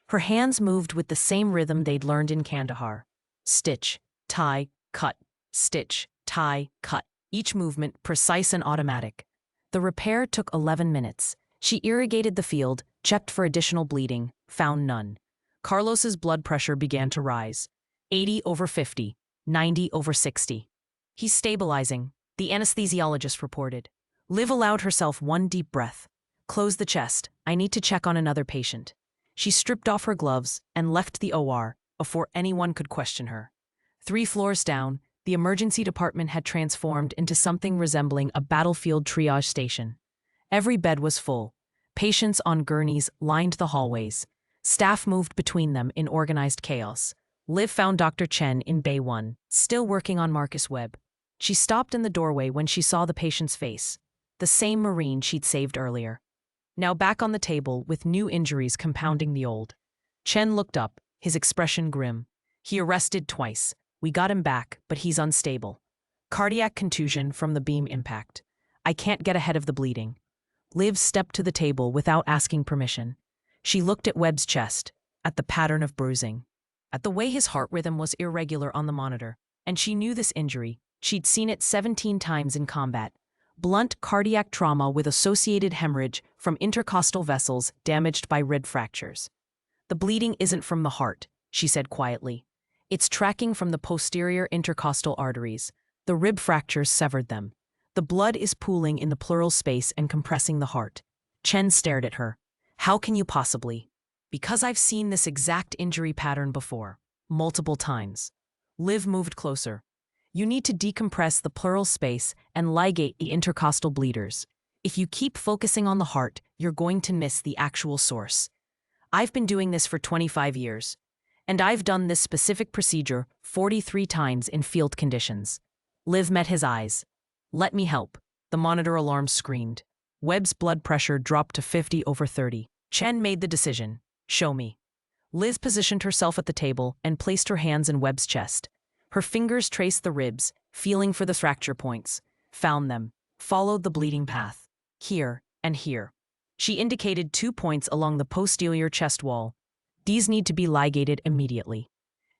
Her hands moved with the same rhythm they'd learned in Kandahar. Stitch, tie, cut, stitch, tie, cut. Each movement precise and automatic. The repair took 11 minutes. She irrigated the field, checked for additional bleeding, found none. Carlos's blood pressure began to rise. 80/50, 90/60. "He's stabilizing," the anesthesiologist reported. Liv allowed herself one deep breath. "Close the chest. I need to check on another patient." She stripped off her gloves and left the OR before anyone could question her. 3 floors down, the emergency department had transformed into something resembling a battlefield triage station. Every bed was full. Patients on gurneys lined the hallways. Staff moved between them in organized chaos. Liv found Dr. Chen in Bay 1, still working on Marcus Webb. She stopped in the doorway when she saw the patient's face, the same Marine she'd saved earlier. Now back on the table with new injuries compounding the old. Chen looked up, his expression grim. "He arrested twice. We got him back, but he's unstable. Cardiac contusion from the beam impact. I can't get ahead of the bleeding." Liv stepped to the table without asking permission. She looked at Webb's chest, at the pattern of bruising, at the way his heart rhythm was irregular on the monitor, and she knew this injury. She'd seen it 17 times in combat. Blunt cardiac trauma with associated hemorrhage from intercostal vessels damaged by rib fractures. "The bleeding isn't from the heart," she said quietly. "It's tracking from the posterior intercostal arteries. The rib fractures severed them. The blood is pooling in the pleural space and compressing the heart." Chen stared at her. "How can you possibly?" "Because I've seen this exact injury pattern before. Multiple times." Liv moved closer. "You need to decompress the pleural space and ligate the intercostal bleeders. If you keep focusing on the heart, you're going to miss the actual source. I've been doing this for 25 years. And I've done this specific procedure 43 times in field conditions." Liv met his eyes. "Let me help." The monitor alarm screamed. Webb's blood pressure dropped to 50/30. Chen made the decision. "Show me." Liz positioned herself at the table and placed her hands in Webb's chest. Her fingers traced the ribs, feeling for the fracture points. Found them. Followed the bleeding path. Here and here. She indicated 2 points along the posterior chest wall. "These need to be ligated immediately."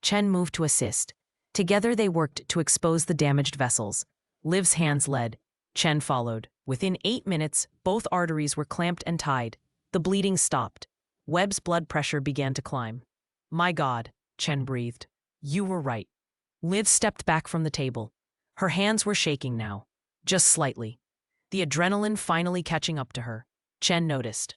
Chen moved to assist. Together they worked to expose the damaged vessels. Liv's hands led. Chen followed. Within 8 minutes, both arteries were clamped and tied. The bleeding stopped. Webb's blood pressure began to climb. My God, Chen breathed. You were right. Liv stepped back from the table. Her hands were shaking now, just slightly. The adrenaline finally catching up to her. Chen noticed.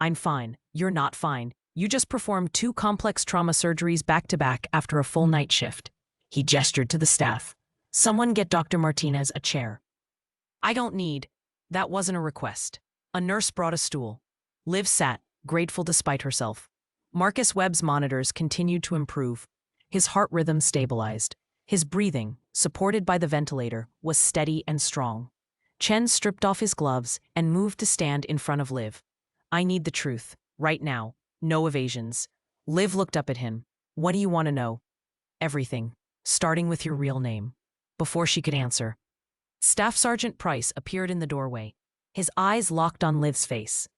I'm fine. You're not fine. You just performed 2 complex trauma surgeries back-to-back after a full night shift. He gestured to the staff. Someone get Dr. Martinez a chair. I don't need. That wasn't a request. A nurse brought a stool. Liv sat, grateful despite herself. Marcus Webb's monitors continued to improve. His heart rhythm stabilized. His breathing, supported by the ventilator, was steady and strong. Chen stripped off his gloves and moved to stand in front of Liv. I need the truth, right now. No evasions. Liv looked up at him. What do you want to know? Everything, starting with your real name. Before she could answer, Staff Sergeant Price appeared in the doorway. His eyes locked on Liv's face.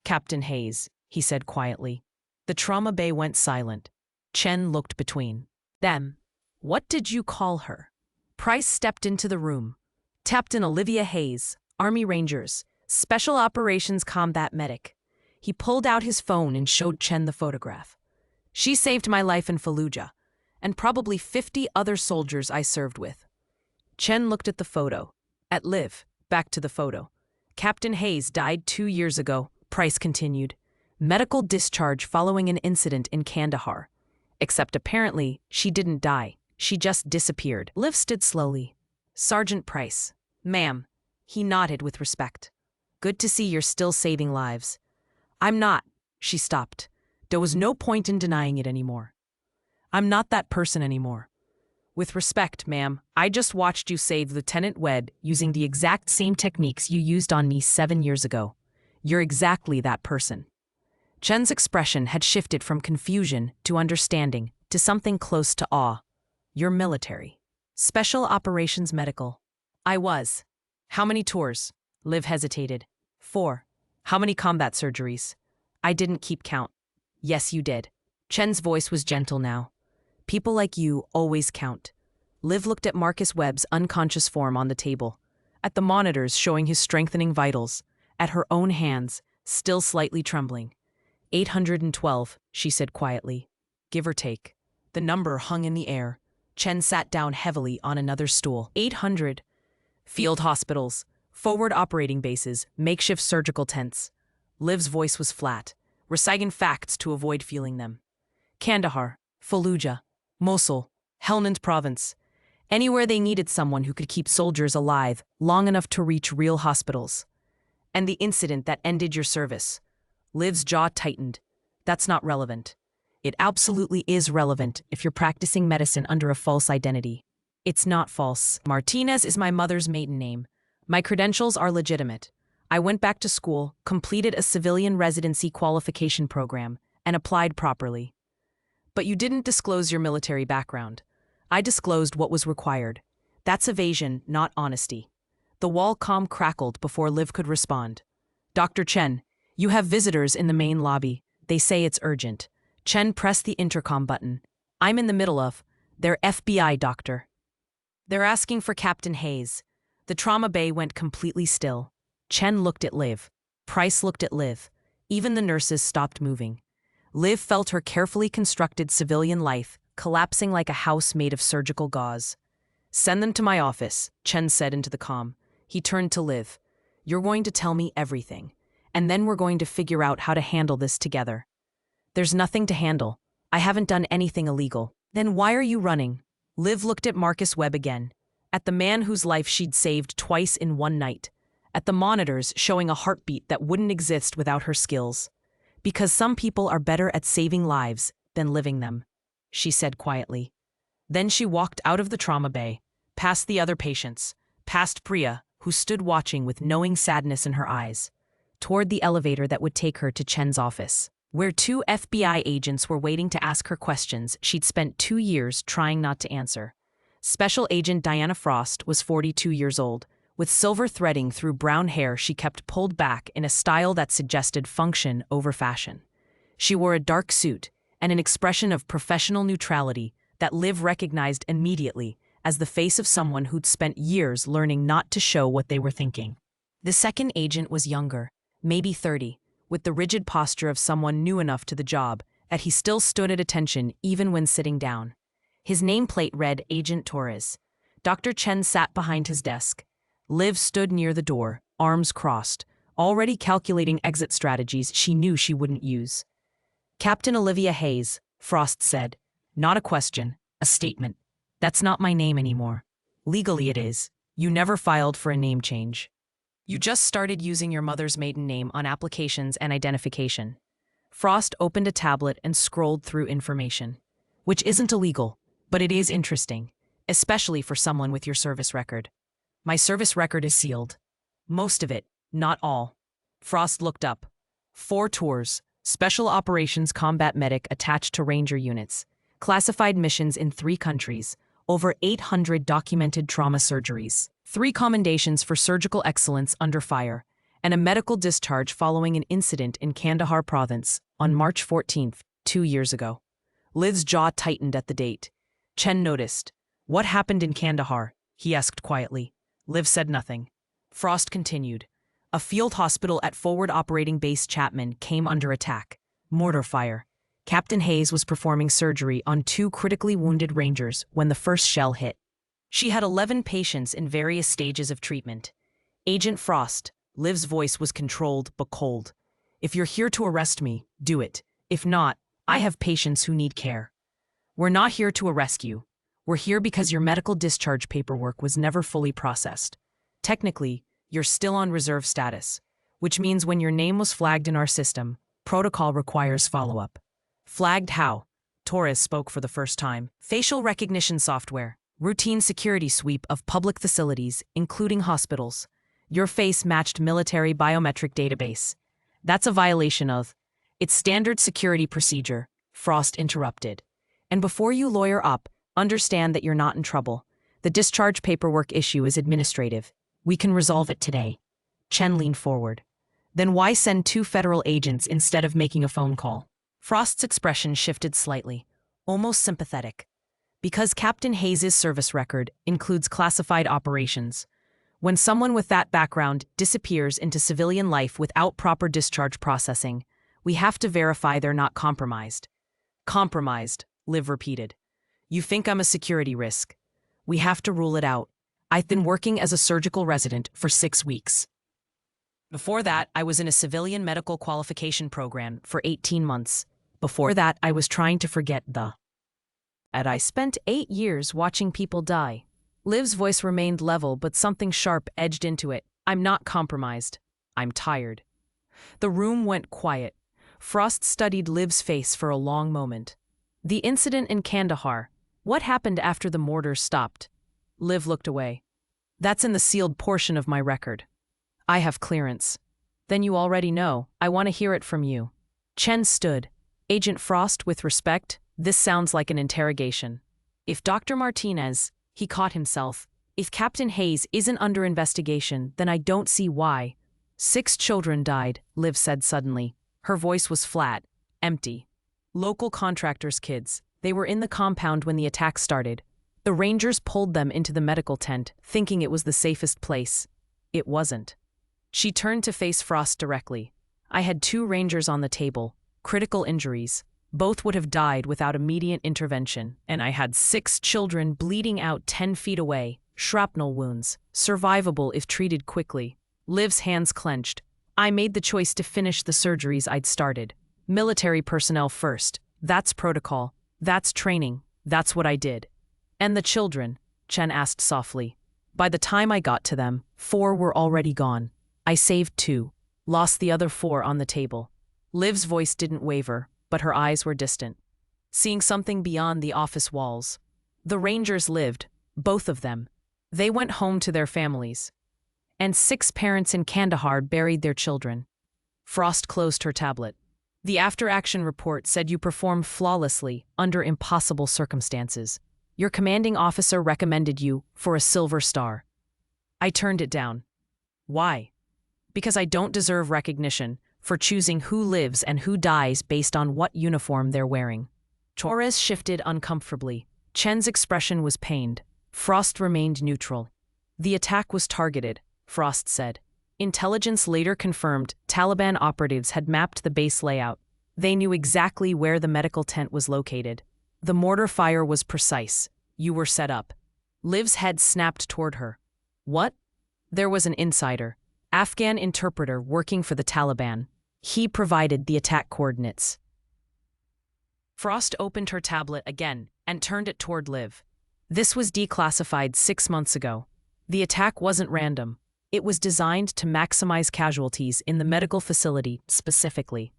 Captain Hayes, he said quietly. The trauma bay went silent. Chen looked between them. What did you call her? Price stepped into the room. Captain Olivia Hayes, Army Rangers, Special Operations Combat Medic. He pulled out his phone and showed Chen the photograph. She saved my life in Fallujah, and probably 50 other soldiers I served with. Chen looked at the photo, at Liv, back to the photo. Captain Hayes died 2 years ago, Price continued. Medical discharge following an incident in Kandahar. Except apparently, she didn't die. She just disappeared. Liv stood slowly. Sergeant Price. Ma'am. He nodded with respect. Good to see you're still saving lives. I'm not. She stopped. There was no point in denying it anymore. I'm not that person anymore. With respect, ma'am, I just watched you save Lieutenant Webb using the exact same techniques you used on me 7 years ago. You're exactly that person. Chen's expression had shifted from confusion to understanding to something close to awe. You're military. Special Operations Medical. I was. How many tours? Liv hesitated. 4. How many combat surgeries? I didn't keep count. Yes, you did. Chen's voice was gentle now. People like you always count. Liv looked at Marcus Webb's unconscious form on the table, at the monitors showing his strengthening vitals, at her own hands, still slightly trembling. 812, she said quietly. Give or take. The number hung in the air. Chen sat down heavily on another stool. 800. Field hospitals, forward operating bases, makeshift surgical tents. Liv's voice was flat, reciting facts to avoid feeling them. Kandahar, Fallujah, Mosul, Helmand Province. Anywhere they needed someone who could keep soldiers alive long enough to reach real hospitals. And the incident that ended your service. Liv's jaw tightened. That's not relevant. It absolutely is relevant if you're practicing medicine under a false identity. It's not false. Martinez is my mother's maiden name. My credentials are legitimate. I went back to school, completed a civilian residency qualification program, and applied properly. But you didn't disclose your military background. I disclosed what was required. That's evasion, not honesty. The wall comm crackled before Liv could respond. Dr. Chen, you have visitors in the main lobby. They say it's urgent. Chen pressed the intercom button. I'm in the middle of. They're FBI, doctor. They're asking for Captain Hayes. The trauma bay went completely still. Chen looked at Liv. Price looked at Liv. Even the nurses stopped moving. Liv felt her carefully constructed civilian life collapsing like a house made of surgical gauze. Send them to my office, Chen said into the comm. He turned to Liv. You're going to tell me everything, and then we're going to figure out how to handle this together. There's nothing to handle. I haven't done anything illegal. Then why are you running? Liv looked at Marcus Webb again, at the man whose life she'd saved twice in one night, at the monitors showing a heartbeat that wouldn't exist without her skills. Because some people are better at saving lives than living them, she said quietly. Then she walked out of the trauma bay, past the other patients, past Priya, who stood watching with knowing sadness in her eyes, toward the elevator that would take her to Chen's office, where 2 FBI agents were waiting to ask her questions she'd spent 2 years trying not to answer. Special Agent Diana Frost was 42 years old, with silver threading through brown hair she kept pulled back in a style that suggested function over fashion. She wore a dark suit and an expression of professional neutrality that Liv recognized immediately as the face of someone who'd spent years learning not to show what they were thinking. The second agent was younger, maybe 30, with the rigid posture of someone new enough to the job, that he still stood at attention even when sitting down. His nameplate read Agent Torres. Dr. Chen sat behind his desk. Liv stood near the door, arms crossed, already calculating exit strategies she knew she wouldn't use. "Captain Olivia Hayes," Frost said. "Not a question, a statement. That's not my name anymore. Legally it is. You never filed for a name change. You just started using your mother's maiden name on applications and identification." Frost opened a tablet and scrolled through information. "Which isn't illegal, but it is interesting, especially for someone with your service record." "My service record is sealed. Most of it, not all." Frost looked up. 4 tours, special operations combat medic attached to Ranger units, classified missions in 3 countries, over 800 documented trauma surgeries, 3 commendations for surgical excellence under fire, and a medical discharge following an incident in Kandahar province on March 14, 2 years ago. Liv's jaw tightened at the date. Chen noticed. "What happened in Kandahar?" he asked quietly. Liv said nothing. Frost continued. "A field hospital at Forward Operating Base Chapman came under attack. Mortar fire. Captain Hayes was performing surgery on 2 critically wounded Rangers when the first shell hit. She had 11 patients in various stages of treatment. Agent Frost," Liv's voice was controlled but cold. "If you're here to arrest me, do it. If not, I have patients who need care. We're not here to arrest you. We're here because your medical discharge paperwork was never fully processed. Technically, you're still on reserve status, which means when your name was flagged in our system, protocol requires follow-up." "Flagged how?" Torres spoke for the first time. "Facial recognition software. Routine security sweep of public facilities, including hospitals. Your face matched military biometric database. That's a violation of..." "It's standard security procedure," Frost interrupted. "And before you lawyer up, understand that you're not in trouble. The discharge paperwork issue is administrative. We can resolve it today." Chen leaned forward. "Then why send 2 federal agents instead of making a phone call?" Frost's expression shifted slightly, almost sympathetic. "Because Captain Hayes' service record includes classified operations. When someone with that background disappears into civilian life without proper discharge processing, we have to verify they're not compromised." "Compromised," Liv repeated. "You think I'm a security risk. We have to rule it out. I've been working as a surgical resident for 6 weeks. Before that, I was in a civilian medical qualification program for 18 months. Before that, I was trying to forget and I spent 8 years watching people die." Liv's voice remained level, but something sharp edged into it. "I'm not compromised. I'm tired." The room went quiet. Frost studied Liv's face for a long moment. "The incident in Kandahar. What happened after the mortars stopped?" Liv looked away. "That's in the sealed portion of my record. I have clearance." "Then you already know. I want to hear it from you." Chen stood. "Agent Frost, with respect, this sounds like an interrogation. If Dr. Martinez," he caught himself, "if Captain Hayes isn't under investigation, then I don't see why." 6 children died," Liv said suddenly. Her voice was flat, empty. "Local contractors' kids. They were in the compound when the attack started. The Rangers pulled them into the medical tent, thinking it was the safest place. It wasn't." She turned to face Frost directly. "I had 2 Rangers on the table, critical injuries. Both would have died without immediate intervention, and I had 6 children bleeding out 10 feet away, shrapnel wounds, survivable if treated quickly." Liv's hands clenched. "I made the choice to finish the surgeries I'd started. Military personnel first. That's protocol. That's training. That's what I did." "And the children?" Chen asked softly. "By the time I got to them, 4 were already gone. I saved 2. Lost the other 4 on the table." Liv's voice didn't waver, but her eyes were distant, seeing something beyond the office walls. "The Rangers lived, both of them. They went home to their families. And 6 parents in Kandahar buried their children." Frost closed her tablet. "The after-action report said you performed flawlessly under impossible circumstances. Your commanding officer recommended you for a Silver Star. I turned it down. Why? Because I don't deserve recognition for choosing who lives and who dies based on what uniform they're wearing." Torres shifted uncomfortably. Chen's expression was pained. Frost remained neutral. The attack was targeted, Frost said. Intelligence later confirmed Taliban operatives had mapped the base layout. They knew exactly where the medical tent was located. The mortar fire was precise. You were set up. Liv's head snapped toward her. What? There was an insider, Afghan interpreter working for the Taliban. He provided the attack coordinates. Frost opened her tablet again and turned it toward Liv. This was declassified 6 months ago. The attack wasn't random. It was designed to maximize casualties in the medical facility specifically.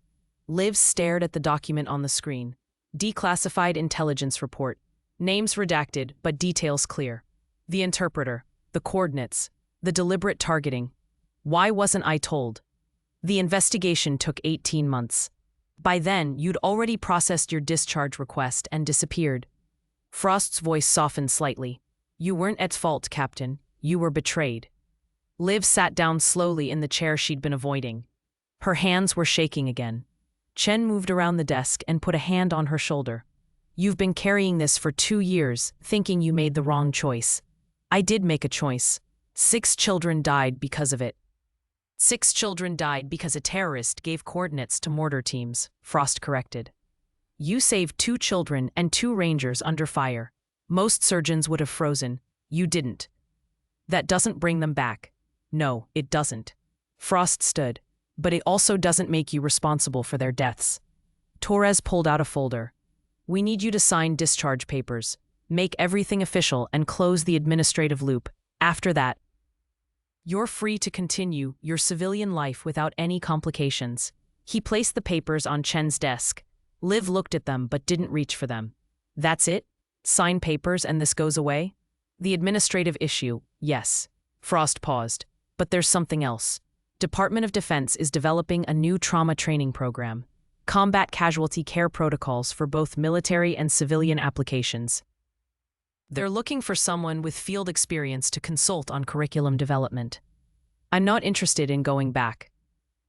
Liv stared at the document on the screen. Declassified intelligence report. Names redacted, but details clear. The interpreter, the coordinates, the deliberate targeting. Why wasn't I told? The investigation took 18 months. By then, you'd already processed your discharge request and disappeared. Frost's voice softened slightly. You weren't at fault, Captain. You were betrayed. Liv sat down slowly in the chair she'd been avoiding. Her hands were shaking again. Chen moved around the desk and put a hand on her shoulder. You've been carrying this for 2 years, thinking you made the wrong choice. I did make a choice. 6 children died because of it. 6 children died because a terrorist gave coordinates to mortar teams, Frost corrected. You saved 2 children and 2 rangers under fire. Most surgeons would have frozen. You didn't. That doesn't bring them back. No, it doesn't. Frost stood. But it also doesn't make you responsible for their deaths. Torres pulled out a folder. We need you to sign discharge papers, make everything official, and close the administrative loop. After that, you're free to continue your civilian life without any complications. He placed the papers on Chen's desk. Liv looked at them but didn't reach for them. That's it? Sign papers and this goes away? The administrative issue, yes. Frost paused. But there's something else. Department of Defense is developing a new trauma training program. Combat casualty care protocols for both military and civilian applications. They're looking for someone with field experience to consult on curriculum development. I'm not interested in going back.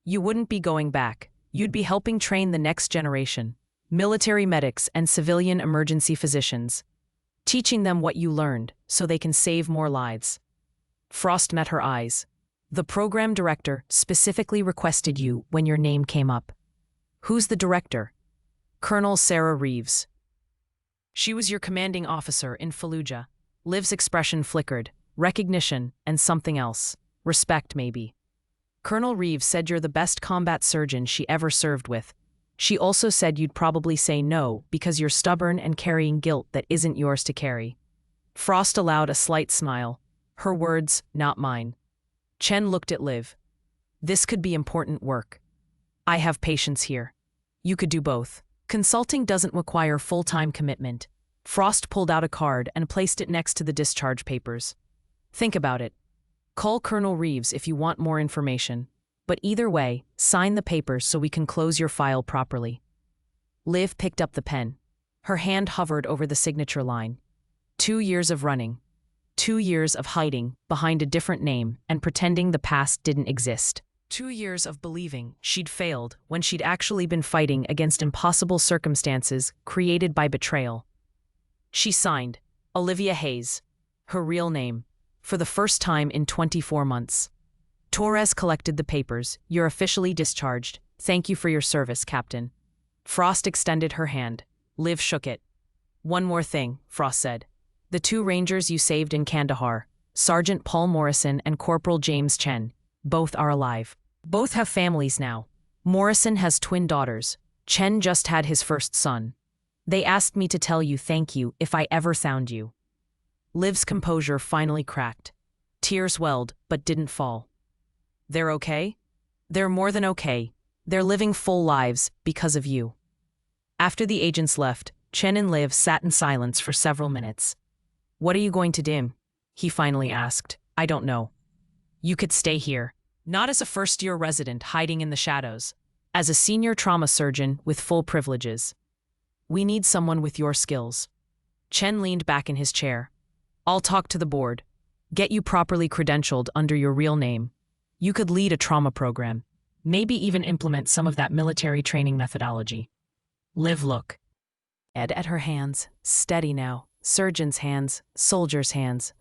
You wouldn't be going back. You'd be helping train the next generation, military medics and civilian emergency physicians, teaching them what you learned so they can save more lives. Frost met her eyes. The program director specifically requested you when your name came up. Who's the director? Colonel Sarah Reeves. She was your commanding officer in Fallujah. Liv's expression flickered. Recognition and something else. Respect, maybe. Colonel Reeves said you're the best combat surgeon she ever served with. She also said you'd probably say no because you're stubborn and carrying guilt that isn't yours to carry. Frost allowed a slight smile. Her words, not mine. Chen looked at Liv. This could be important work. I have patience here. You could do both. Consulting doesn't require full-time commitment. Frost pulled out a card and placed it next to the discharge papers. Think about it. Call Colonel Reeves if you want more information. But either way, sign the papers so we can close your file properly. Liv picked up the pen. Her hand hovered over the signature line. 2 years of running. 2 years of hiding behind a different name and pretending the past didn't exist. 2 years of believing she'd failed when she'd actually been fighting against impossible circumstances created by betrayal. She signed, Olivia Hayes, her real name, for the first time in 24 months. Torres collected the papers. You're officially discharged. Thank you for your service, Captain. Frost extended her hand. Liv shook it. One more thing, Frost said. The 2 Rangers you saved in Kandahar, Sergeant Paul Morrison and Corporal James Chen, both are alive. Both have families now. Morrison has twin daughters. Chen just had his first son. They asked me to tell you thank you if I ever found you. Liv's composure finally cracked. Tears welled, but didn't fall. They're okay? They're more than okay. They're living full lives because of you. After the agents left, Chen and Liv sat in silence for several minutes. What are you going to do? He finally asked. I don't know. You could stay here. Not as a first-year resident hiding in the shadows. As a senior trauma surgeon with full privileges. We need someone with your skills. Chen leaned back in his chair. I'll talk to the board. Get you properly credentialed under your real name. You could lead a trauma program. Maybe even implement some of that military training methodology. Liv, look. Ed at her hands, steady now. Surgeon's hands, soldier's hands.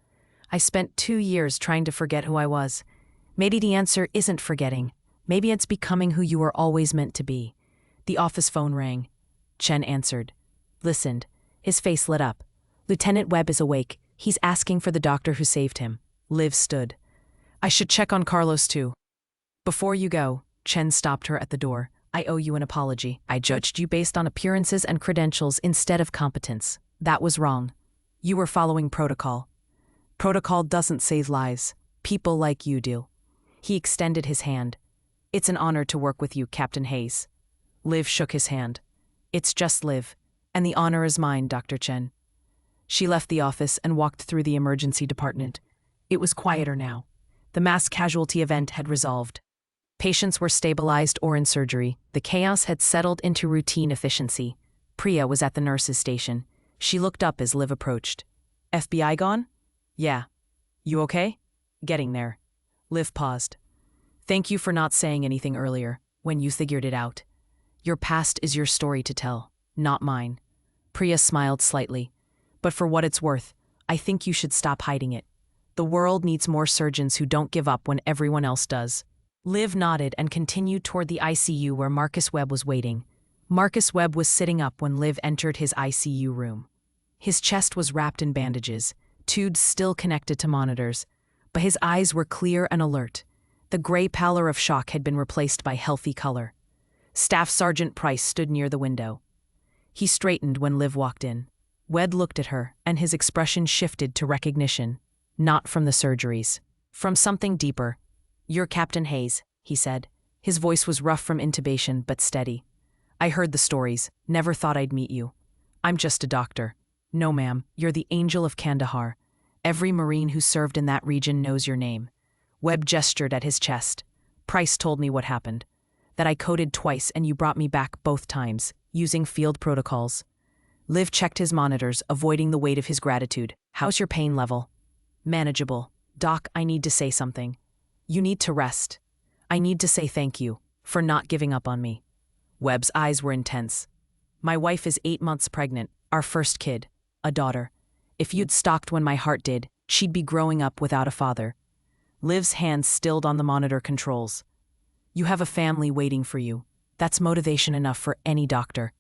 I spent 2 years trying to forget who I was. Maybe the answer isn't forgetting. Maybe it's becoming who you were always meant to be. The office phone rang. Chen answered. Listened. His face lit up. Lieutenant Webb is awake. He's asking for the doctor who saved him. Liv stood. I should check on Carlos too. Before you go, Chen stopped her at the door. I owe you an apology. I judged you based on appearances and credentials instead of competence. That was wrong. You were following protocol. Protocol doesn't save lives. People like you do. He extended his hand. It's an honor to work with you, Captain Hayes. Liv shook his hand. It's just Liv. And the honor is mine, Dr. Chen. She left the office and walked through the emergency department. It was quieter now. The mass casualty event had resolved. Patients were stabilized or in surgery. The chaos had settled into routine efficiency. Priya was at the nurse's station. She looked up as Liv approached. FBI gone? Yeah. You okay? Getting there. Liv paused. Thank you for not saying anything earlier, when you figured it out. Your past is your story to tell, not mine. Priya smiled slightly. But for what it's worth, I think you should stop hiding it. The world needs more surgeons who don't give up when everyone else does. Liv nodded and continued toward the ICU where Marcus Webb was waiting. Marcus Webb was sitting up when Liv entered his ICU room. His chest was wrapped in bandages, tubes still connected to monitors, but his eyes were clear and alert. The gray pallor of shock had been replaced by healthy color. Staff Sergeant Price stood near the window. He straightened when Liv walked in. Webb looked at her, and his expression shifted to recognition, not from the surgeries, from something deeper. You're Captain Hayes, he said. His voice was rough from intubation, but steady. I heard the stories, never thought I'd meet you. I'm just a doctor. No, ma'am, you're the Angel of Kandahar. Every Marine who served in that region knows your name. Webb gestured at his chest. Price told me what happened. That I coded twice and you brought me back both times, using field protocols. Liv checked his monitors, avoiding the weight of his gratitude. How's your pain level? Manageable. Doc, I need to say something. You need to rest. I need to say thank you for not giving up on me. Webb's eyes were intense. My wife is 8 months pregnant, our first kid. A daughter. If you'd stalked when my heart did, she'd be growing up without a father. Liv's hands stilled on the monitor controls. You have a family waiting for you. That's motivation enough for any doctor.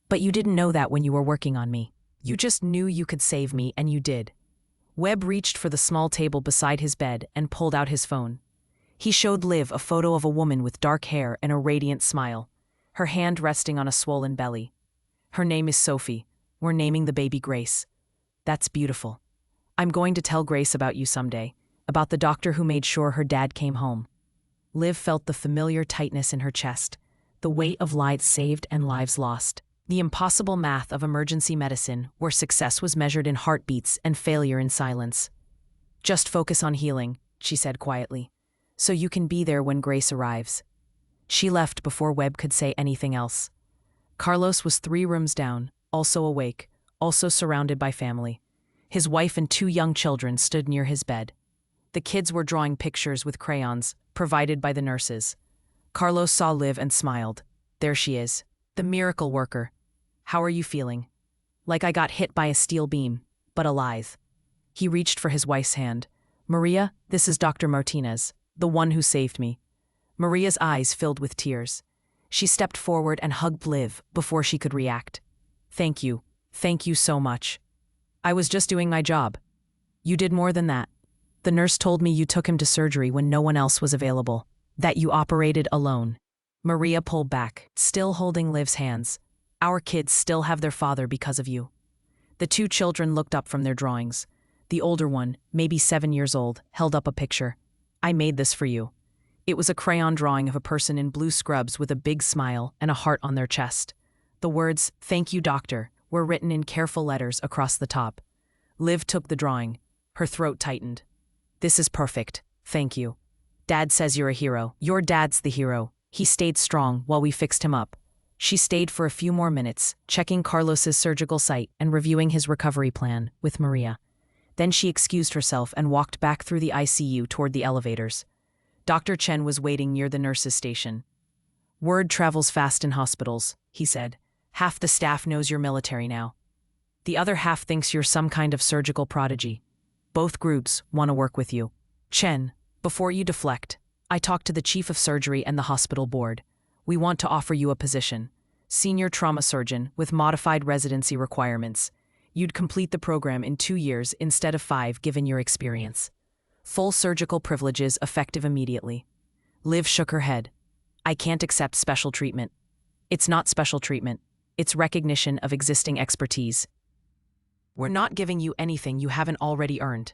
But you didn't know that when you were working on me. You just knew you could save me, and you did. Webb reached for the small table beside his bed and pulled out his phone. He showed Liv a photo of a woman with dark hair and a radiant smile, her hand resting on a swollen belly. Her name is Sophie. We're naming the baby Grace. That's beautiful. I'm going to tell Grace about you someday, about the doctor who made sure her dad came home. Liv felt the familiar tightness in her chest, the weight of lives saved and lives lost. The impossible math of emergency medicine, where success was measured in heartbeats and failure in silence. Just focus on healing, she said quietly, so you can be there when Grace arrives. She left before Webb could say anything else. Carlos was 3 rooms down, also awake, also surrounded by family. His wife and 2 young children stood near his bed. The kids were drawing pictures with crayons, provided by the nurses. Carlos saw Liv and smiled. There she is, the miracle worker. How are you feeling? Like I got hit by a steel beam, but alive. He reached for his wife's hand. Maria, this is Dr. Martinez, the one who saved me. Maria's eyes filled with tears. She stepped forward and hugged Liv before she could react. Thank you. Thank you so much. I was just doing my job. You did more than that. The nurse told me you took him to surgery when no one else was available, that you operated alone. Maria pulled back, still holding Liv's hands. Our kids still have their father because of you. The 2 children looked up from their drawings. The older one, maybe 7 years old, held up a picture. I made this for you. It was a crayon drawing of a person in blue scrubs with a big smile and a heart on their chest. The words, "Thank you, doctor," were written in careful letters across the top. Liv took the drawing. Her throat tightened. This is perfect. Thank you. Dad says you're a hero. Your dad's the hero. He stayed strong while we fixed him up. She stayed for a few more minutes, checking Carlos's surgical site and reviewing his recovery plan with Maria. Then she excused herself and walked back through the ICU toward the elevators. Dr. Chen was waiting near the nurses' station. Word travels fast in hospitals, he said. Half the staff knows you're military now. The other half thinks you're some kind of surgical prodigy. Both groups want to work with you. Chen, before you deflect, I talked to the chief of surgery and the hospital board. We want to offer you a position. Senior trauma surgeon with modified residency requirements. You'd complete the program in 2 years instead of 5 given your experience. Full surgical privileges effective immediately. Liv shook her head. I can't accept special treatment. It's not special treatment. It's recognition of existing expertise. We're not giving you anything you haven't already earned.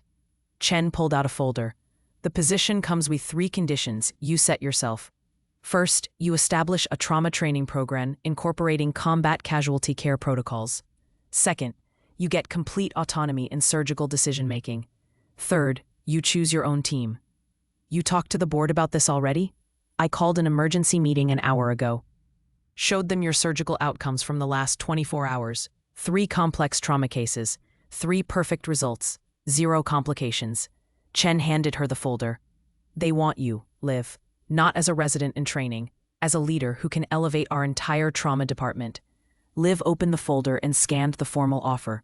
Chen pulled out a folder. The position comes with 3 conditions you set yourself. First, you establish a trauma training program incorporating combat casualty care protocols. Second, you get complete autonomy in surgical decision-making. Third, you choose your own team. You talked to the board about this already? I called an emergency meeting an hour ago. Showed them your surgical outcomes from the last 24 hours. 3 complex trauma cases, 3 perfect results, 0 complications. Chen handed her the folder. They want you, Liv, not as a resident in training, as a leader who can elevate our entire trauma department. Liv opened the folder and scanned the formal offer.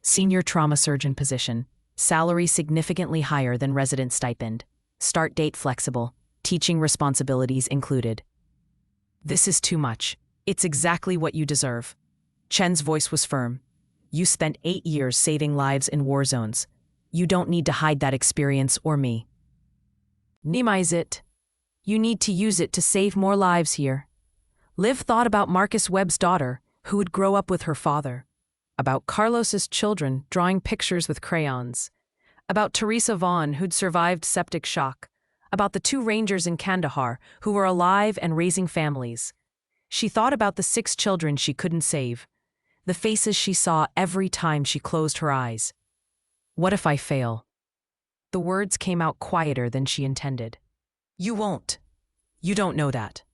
Senior trauma surgeon position, salary significantly higher than resident stipend, start date flexible, teaching responsibilities included. This is too much. It's exactly what you deserve. Chen's voice was firm. You spent 8 years saving lives in war zones. You don't need to hide that experience or me. Minimize it. You need to use it to save more lives here. Liv thought about Marcus Webb's daughter, who would grow up with her father. About Carlos's children drawing pictures with crayons. About Teresa Vaughn, who'd survived septic shock. About the 2 rangers in Kandahar who were alive and raising families. She thought about the 6 children she couldn't save. The faces she saw every time she closed her eyes. What if I fail? The words came out quieter than she intended. You won't. You don't know that.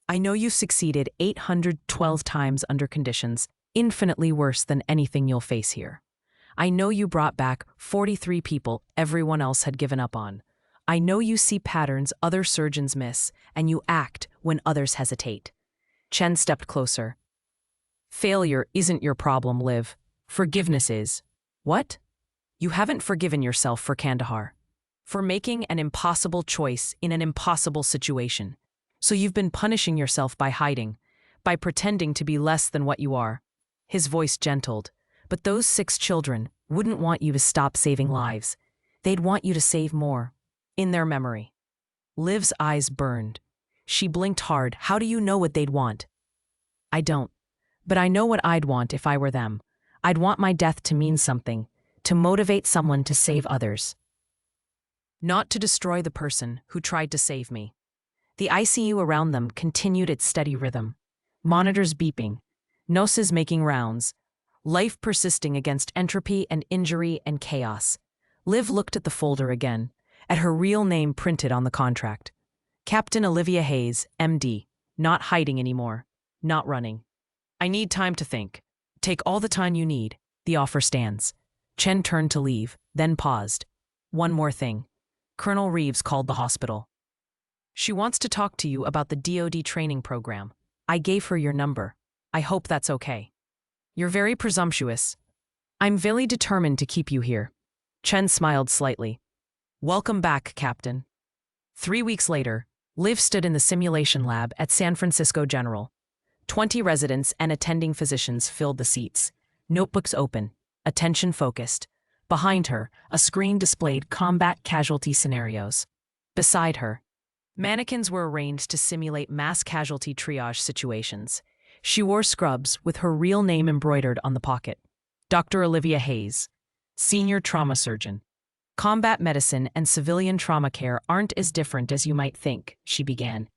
I know you've succeeded 812 times under conditions infinitely worse than anything you'll face here. I know you brought back 43 people everyone else had given up on. I know you see patterns other surgeons miss, and you act when others hesitate. Chen stepped closer. Failure isn't your problem, Liv. Forgiveness is. What? You haven't forgiven yourself for Kandahar. For making an impossible choice in an impossible situation. So you've been punishing yourself by hiding, by pretending to be less than what you are. His voice gentled. But those 6 children wouldn't want you to stop saving lives. They'd want you to save more. In their memory. Liv's eyes burned. She blinked hard. How do you know what they'd want? I don't. But I know what I'd want if I were them. I'd want my death to mean something, to motivate someone to save others. Not to destroy the person who tried to save me. The ICU around them continued its steady rhythm. Monitors beeping. Nurses making rounds. Life persisting against entropy and injury and chaos. Liv looked at the folder again, at her real name printed on the contract. Captain Olivia Hayes, MD. Not hiding anymore. Not running. I need time to think. Take all the time you need. The offer stands. Chen turned to leave, then paused. One more thing. Colonel Reeves called the hospital. She wants to talk to you about the DoD training program. I gave her your number. I hope that's okay. You're very presumptuous. I'm very determined to keep you here. Chen smiled slightly. Welcome back, Captain. 3 weeks later, Liv stood in the simulation lab at San Francisco General. 20 residents and attending physicians filled the seats. Notebooks open, attention focused. Behind her, a screen displayed combat casualty scenarios. Beside her, mannequins were arranged to simulate mass casualty triage situations. She wore scrubs with her real name embroidered on the pocket. Dr. Olivia Hayes, Senior Trauma Surgeon. Combat medicine and civilian trauma care aren't as different as you might think, she began.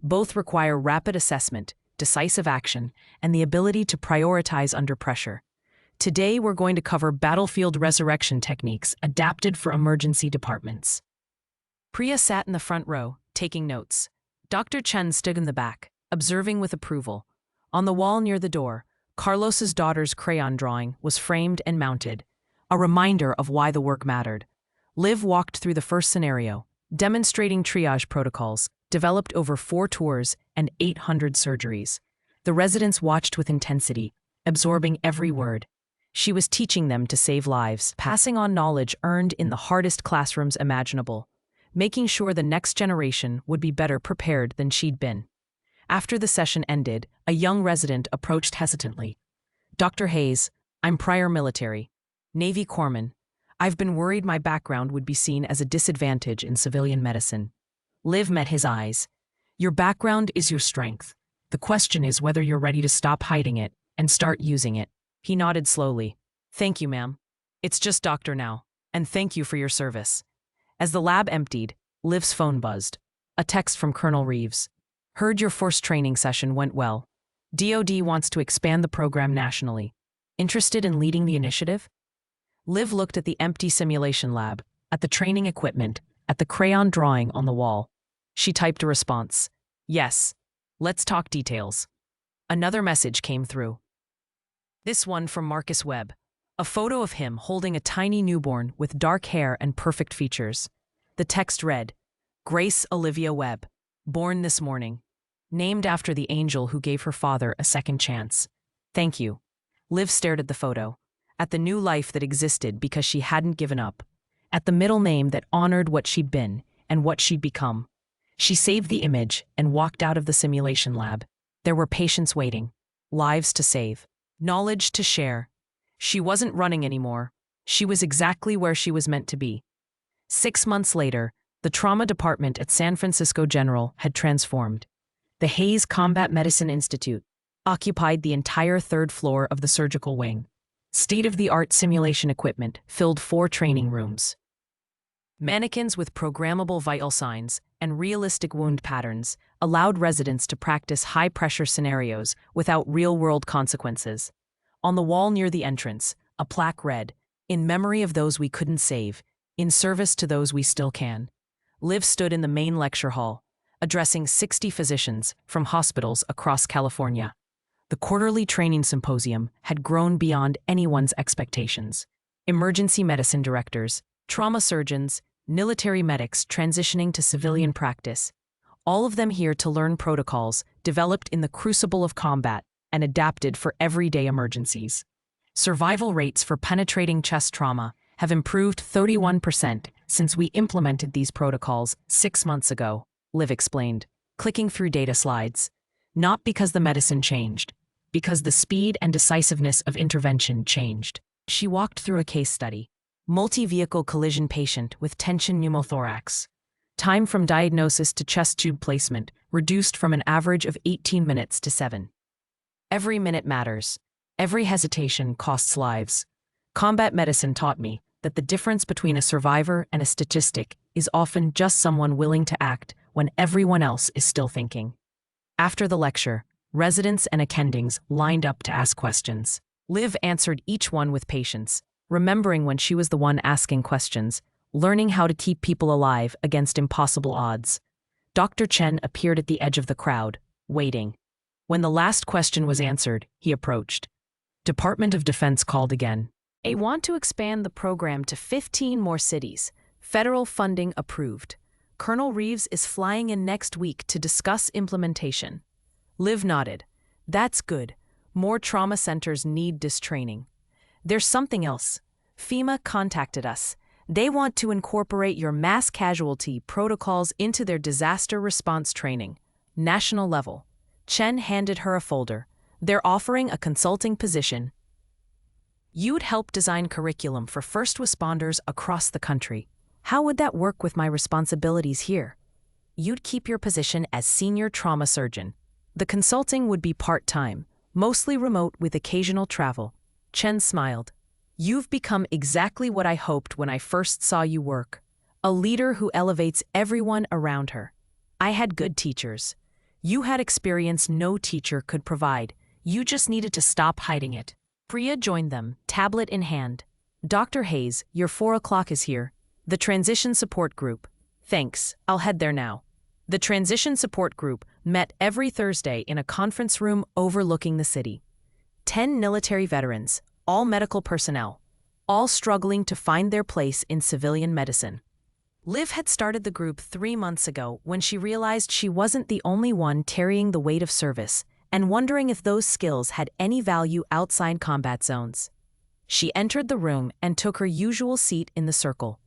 Both require rapid assessment, decisive action, and the ability to prioritize under pressure. Today we're going to cover battlefield resurrection techniques adapted for emergency departments. Priya sat in the front row, taking notes. Dr. Chen stood in the back, observing with approval. On the wall near the door, Carlos's daughter's crayon drawing was framed and mounted, a reminder of why the work mattered. Liv walked through the first scenario, demonstrating triage protocols, developed over 4 tours and 800 surgeries. The residents watched with intensity, absorbing every word. She was teaching them to save lives, passing on knowledge earned in the hardest classrooms imaginable, making sure the next generation would be better prepared than she'd been. After the session ended, a young resident approached hesitantly. "Dr. Hayes, I'm prior military, Navy corpsman. I've been worried my background would be seen as a disadvantage in civilian medicine." Liv met his eyes. "Your background is your strength. The question is whether you're ready to stop hiding it and start using it." He nodded slowly. "Thank you, ma'am. It's just doctor now, and thank you for your service." As the lab emptied, Liv's phone buzzed. A text from Colonel Reeves. "Heard your first training session went well. DoD wants to expand the program nationally. Interested in leading the initiative?" Liv looked at the empty simulation lab, at the training equipment, at the crayon drawing on the wall. She typed a response. "Yes. Let's talk details." Another message came through. This one from Marcus Webb. A photo of him holding a tiny newborn with dark hair and perfect features. The text read, "Grace Olivia Webb, born this morning. Named after the angel who gave her father a second chance. Thank you." Liv stared at the photo, at the new life that existed because she hadn't given up, at the middle name that honored what she'd been and what she'd become. She saved the image and walked out of the simulation lab. There were patients waiting, lives to save, knowledge to share. She wasn't running anymore. She was exactly where she was meant to be. 6 months later, the trauma department at San Francisco General had transformed. The Hayes Combat Medicine Institute occupied the entire third floor of the surgical wing. State-of-the-art simulation equipment filled 4 training rooms. Mannequins with programmable vital signs and realistic wound patterns allowed residents to practice high-pressure scenarios without real-world consequences. On the wall near the entrance, a plaque read, "In memory of those we couldn't save, in service to those we still can." Liv stood in the main lecture hall, addressing 60 physicians from hospitals across California. The quarterly training symposium had grown beyond anyone's expectations. Emergency medicine directors, trauma surgeons, military medics transitioning to civilian practice, all of them here to learn protocols developed in the crucible of combat and adapted for everyday emergencies. Survival rates for penetrating chest trauma have improved 31% since we implemented these protocols 6 months ago, Liv explained, clicking through data slides. Not because the medicine changed, because the speed and decisiveness of intervention changed. She walked through a case study. Multi-vehicle collision patient with tension pneumothorax. Time from diagnosis to chest tube placement reduced from an average of 18 minutes to 7. Every minute matters. Every hesitation costs lives. Combat medicine taught me that the difference between a survivor and a statistic is often just someone willing to act when everyone else is still thinking. After the lecture, residents and attendings lined up to ask questions. Liv answered each one with patience, remembering when she was the one asking questions, learning how to keep people alive against impossible odds. Dr. Chen appeared at the edge of the crowd, waiting. When the last question was answered, he approached. Department of Defense called again. "I want to expand the program to 15 more cities. Federal funding approved. Colonel Reeves is flying in next week to discuss implementation." Liv nodded. "That's good. More trauma centers need this training. There's something else. FEMA contacted us. They want to incorporate your mass casualty protocols into their disaster response training. National level." Chen handed her a folder. "They're offering a consulting position. You'd help design curriculum for first responders across the country. How would that work with my responsibilities here?" "You'd keep your position as senior trauma surgeon. The consulting would be part-time, mostly remote with occasional travel." Chen smiled. "You've become exactly what I hoped when I first saw you work. A leader who elevates everyone around her. I had good teachers. You had experience no teacher could provide. You just needed to stop hiding it." Priya joined them, tablet in hand. "Dr. Hayes, your 4 o'clock is here. The Transition Support Group." "Thanks, I'll head there now." The Transition Support Group met every Thursday in a conference room overlooking the city. 10 military veterans, all medical personnel, all struggling to find their place in civilian medicine. Liv had started the group 3 months ago when she realized she wasn't the only one carrying the weight of service and wondering if those skills had any value outside combat zones. She entered the room and took her usual seat in the circle.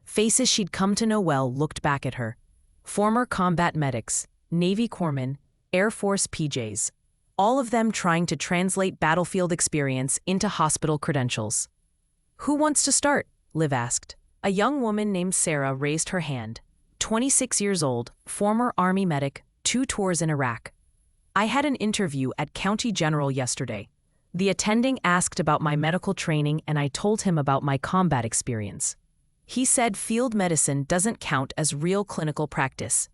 Faces she'd come to know well looked back at her. Former combat medics, Navy corpsmen, Air Force PJs, all of them trying to translate battlefield experience into hospital credentials. "Who wants to start?" Liv asked. A young woman named Sarah raised her hand. 26 years old, former Army medic, 2 tours in Iraq. "I had an interview at County General yesterday. The attending asked about my medical training and I told him about my combat experience. He said field medicine doesn't count as real clinical practice."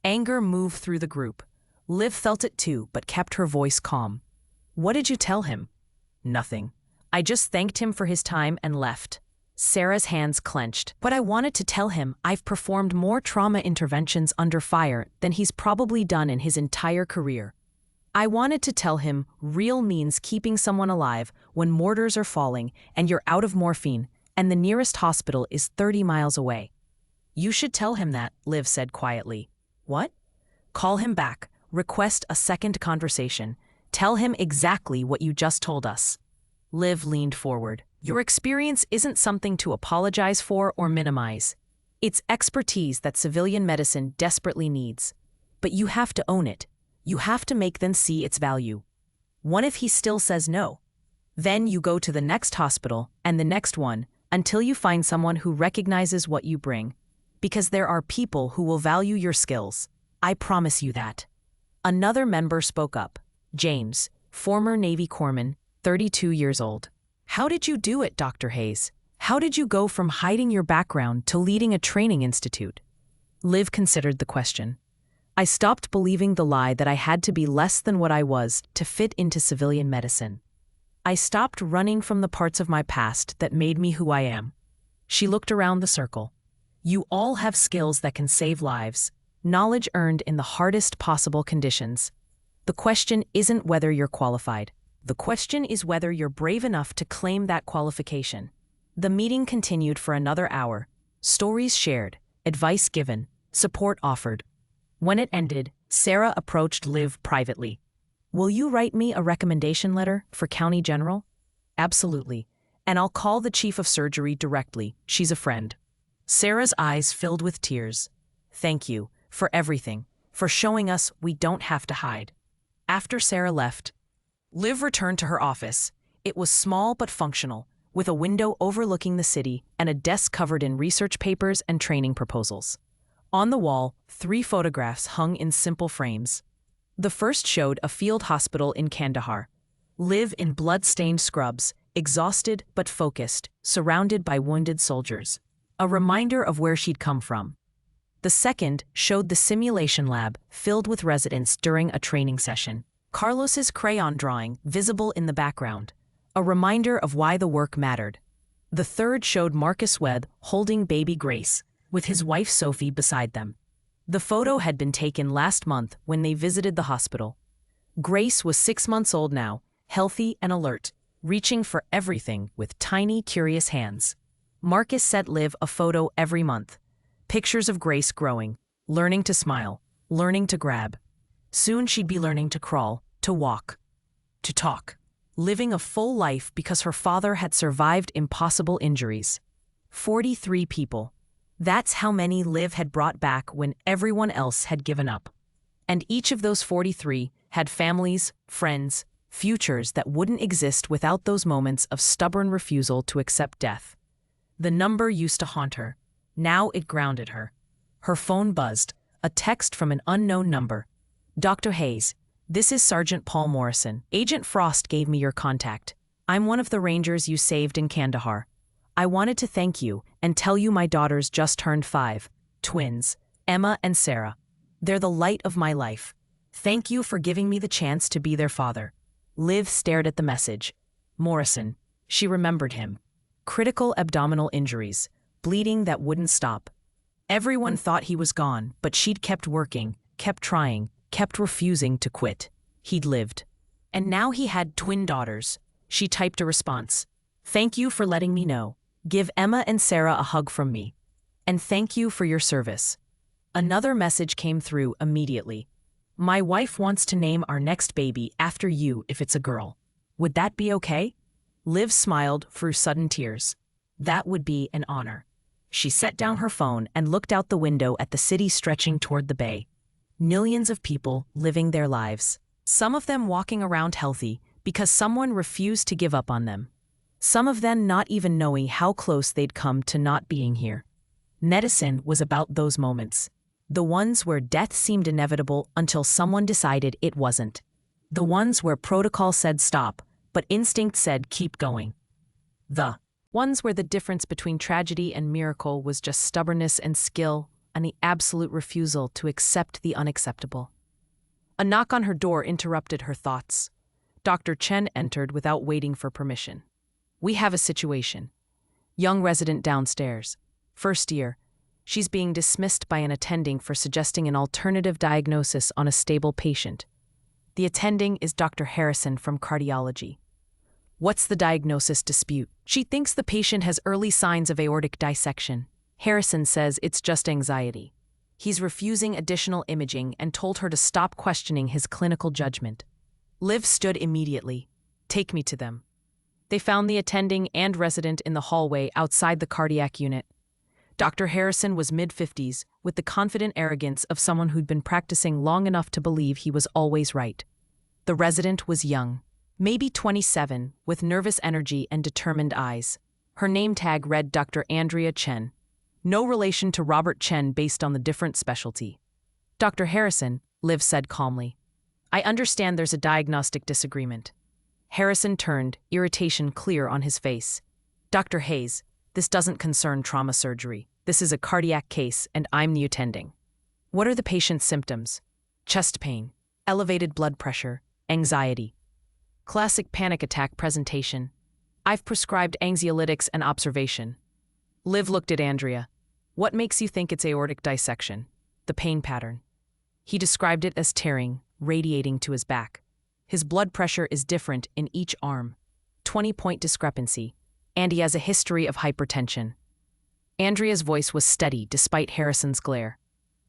Anger moved through the group. Liv felt it too, but kept her voice calm. "What did you tell him?" "Nothing. I just thanked him for his time and left." Sarah's hands clenched. "But I wanted to tell him I've performed more trauma interventions under fire than he's probably done in his entire career. I wanted to tell him real means keeping someone alive when mortars are falling and you're out of morphine and the nearest hospital is 30 miles away." "You should tell him that," Liv said quietly. "What?" "Call him back. Request a second conversation. Tell him exactly what you just told us." Liv leaned forward. "Your experience isn't something to apologize for or minimize. It's expertise that civilian medicine desperately needs. But you have to own it. You have to make them see its value. What if he still says no? Then you go to the next hospital and the next one until you find someone who recognizes what you bring. Because there are people who will value your skills. I promise you that." Another member spoke up. James, former Navy corpsman, 32 years old. "How did you do it, Dr. Hayes? How did you go from hiding your background to leading a training institute?" Liv considered the question. "I stopped believing the lie that I had to be less than what I was to fit into civilian medicine. I stopped running from the parts of my past that made me who I am." She looked around the circle. "You all have skills that can save lives, knowledge earned in the hardest possible conditions. The question isn't whether you're qualified. The question is whether you're brave enough to claim that qualification." The meeting continued for another hour. Stories shared, advice given, support offered. When it ended, Sarah approached Liv privately. "Will you write me a recommendation letter for County General?" "Absolutely. And I'll call the chief of surgery directly. She's a friend." Sarah's eyes filled with tears. "Thank you for everything, for showing us we don't have to hide." After Sarah left, Liv returned to her office. It was small but functional, with a window overlooking the city and a desk covered in research papers and training proposals. On the wall, 3 photographs hung in simple frames. The first showed a field hospital in Kandahar. Liv in blood-stained scrubs, exhausted but focused, surrounded by wounded soldiers. A reminder of where she'd come from. The second showed the simulation lab filled with residents during a training session. Carlos's crayon drawing visible in the background. A reminder of why the work mattered. The third showed Marcus Webb holding baby Grace, with his wife Sophie beside them. The photo had been taken last month when they visited the hospital. Grace was 6 months old now, healthy and alert, reaching for everything with tiny, curious hands. Marcus sent Liv a photo every month. Pictures of Grace growing, learning to smile, learning to grab. Soon she'd be learning to crawl, to walk, to talk. Living a full life because her father had survived impossible injuries. 43 people. That's how many Liv had brought back when everyone else had given up. And each of those 43 had families, friends, futures that wouldn't exist without those moments of stubborn refusal to accept death. The number used to haunt her. Now it grounded her. Her phone buzzed, a text from an unknown number. "Dr. Hayes, this is Sergeant Paul Morrison. Agent Frost gave me your contact. I'm one of the Rangers you saved in Kandahar. I wanted to thank you and tell you my daughters just turned 5, twins, Emma and Sarah. They're the light of my life. Thank you for giving me the chance to be their father." Liv stared at the message. Morrison. She remembered him. Critical abdominal injuries, bleeding that wouldn't stop. Everyone thought he was gone, but she'd kept working, kept trying, kept refusing to quit. He'd lived. And now he had twin daughters. She typed a response. "Thank you for letting me know. Give Emma and Sarah a hug from me. And thank you for your service." Another message came through immediately. "My wife wants to name our next baby after you if it's a girl. Would that be okay?" Liv smiled through sudden tears. That would be an honor. She set down her phone and looked out the window at the city stretching toward the bay. Millions of people living their lives. Some of them walking around healthy because someone refused to give up on them. Some of them not even knowing how close they'd come to not being here. Medicine was about those moments. The ones where death seemed inevitable until someone decided it wasn't. The ones where protocol said stop, but instinct said keep going. The ones where the difference between tragedy and miracle was just stubbornness and skill, and the absolute refusal to accept the unacceptable. A knock on her door interrupted her thoughts. Dr. Chen entered without waiting for permission. We have a situation. Young resident downstairs. First year. She's being dismissed by an attending for suggesting an alternative diagnosis on a stable patient. The attending is Dr. Harrison from cardiology. What's the diagnosis dispute? She thinks the patient has early signs of aortic dissection. Harrison says it's just anxiety. He's refusing additional imaging and told her to stop questioning his clinical judgment. Liv stood immediately. Take me to them. They found the attending and resident in the hallway outside the cardiac unit. Dr. Harrison was mid-50s, with the confident arrogance of someone who'd been practicing long enough to believe he was always right. The resident was young, maybe 27, with nervous energy and determined eyes. Her name tag read Dr. Andrea Chen. No relation to Robert Chen based on the different specialty. Dr. Harrison, Liv said calmly. I understand there's a diagnostic disagreement. Harrison turned, irritation clear on his face. Dr. Hayes, this doesn't concern trauma surgery. This is a cardiac case, and I'm the attending. What are the patient's symptoms? Chest pain, elevated blood pressure, anxiety. Classic panic attack presentation. I've prescribed anxiolytics and observation. Liv looked at Andrea. What makes you think it's aortic dissection? The pain pattern. He described it as tearing, radiating to his back. His blood pressure is different in each arm. 20-point discrepancy. And he has a history of hypertension. Andrea's voice was steady despite Harrison's glare.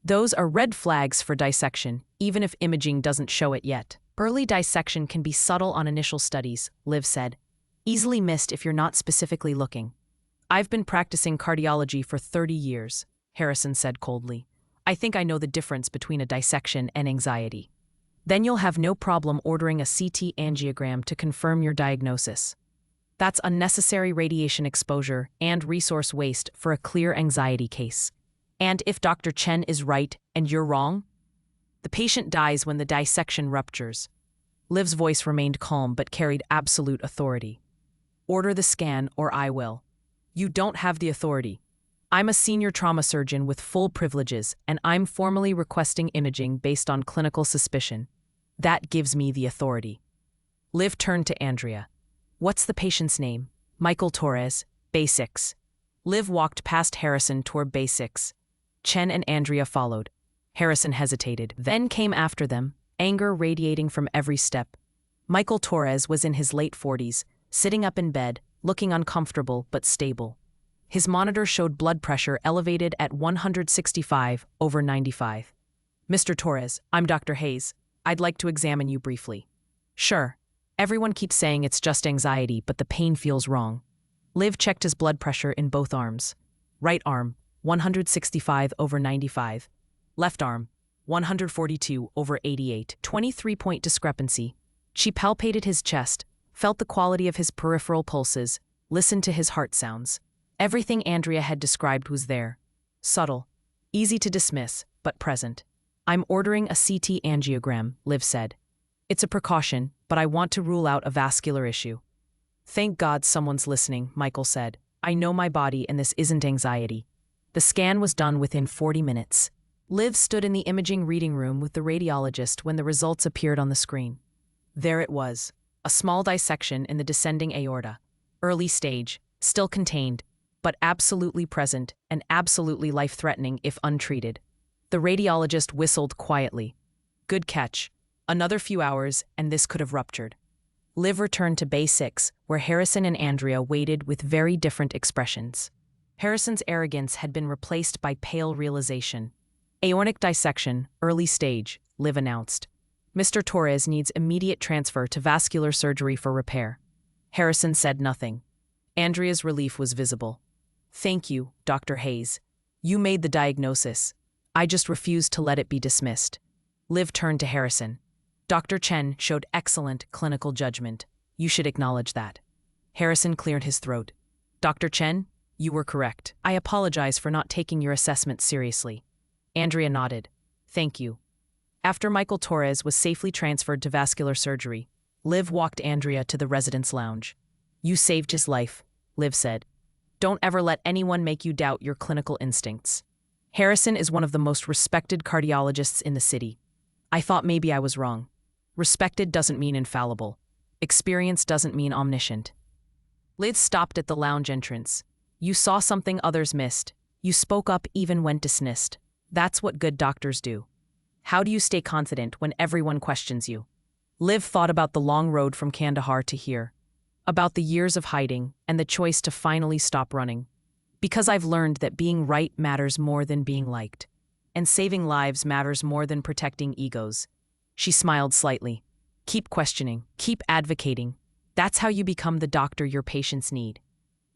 Those are red flags for dissection, even if imaging doesn't show it yet. Early dissection can be subtle on initial studies, Liv said. Easily missed if you're not specifically looking. I've been practicing cardiology for 30 years, Harrison said coldly. I think I know the difference between a dissection and anxiety. Then you'll have no problem ordering a CT angiogram to confirm your diagnosis. That's unnecessary radiation exposure and resource waste for a clear anxiety case. And if Dr. Chen is right and you're wrong, the patient dies when the dissection ruptures. Liv's voice remained calm but carried absolute authority. Order the scan or I will. You don't have the authority. I'm a senior trauma surgeon with full privileges, and I'm formally requesting imaging based on clinical suspicion. That gives me the authority. Liv turned to Andrea. What's the patient's name? Michael Torres, Bay 6. Liv walked past Harrison toward Bay 6. Chen and Andrea followed. Harrison hesitated, then came after them, anger radiating from every step. Michael Torres was in his late 40s, sitting up in bed, looking uncomfortable but stable. His monitor showed blood pressure elevated at 165/95. Mr. Torres, I'm Dr. Hayes. I'd like to examine you briefly. Sure. Everyone keeps saying it's just anxiety, but the pain feels wrong. Liv checked his blood pressure in both arms. Right arm, 165/95. Left arm, 142/88. 23-point discrepancy. She palpated his chest, felt the quality of his peripheral pulses, listened to his heart sounds. Everything Andrea had described was there. Subtle, easy to dismiss, but present. I'm ordering a CT angiogram, Liv said. It's a precaution, but I want to rule out a vascular issue. Thank God someone's listening, Michael said. I know my body and this isn't anxiety. The scan was done within 40 minutes. Liv stood in the imaging reading room with the radiologist when the results appeared on the screen. There it was, a small dissection in the descending aorta. Early stage, still contained, but absolutely present and absolutely life-threatening if untreated. The radiologist whistled quietly. Good catch. Another few hours, and this could have ruptured. Liv returned to Bay 6, where Harrison and Andrea waited with very different expressions. Harrison's arrogance had been replaced by pale realization. Aortic dissection, early stage, Liv announced. Mr. Torres needs immediate transfer to vascular surgery for repair. Harrison said nothing. Andrea's relief was visible. "Thank you, Dr. Hayes. You made the diagnosis. I just refused to let it be dismissed." Liv turned to Harrison. "Dr. Chen showed excellent clinical judgment. You should acknowledge that." Harrison cleared his throat. "Dr. Chen, you were correct. I apologize for not taking your assessment seriously." Andrea nodded. "Thank you." After Michael Torres was safely transferred to vascular surgery, Liv walked Andrea to the residence lounge. "You saved his life," Liv said. "Don't ever let anyone make you doubt your clinical instincts. Harrison is one of the most respected cardiologists in the city. I thought maybe I was wrong. Respected doesn't mean infallible. Experience doesn't mean omniscient." Liv stopped at the lounge entrance. "You saw something others missed. You spoke up even when dismissed. That's what good doctors do. How do you stay confident when everyone questions you?" Liv thought about the long road from Kandahar to here, about the years of hiding and the choice to finally stop running. "Because I've learned that being right matters more than being liked, and saving lives matters more than protecting egos." She smiled slightly. "Keep questioning, keep advocating. That's how you become the doctor your patients need."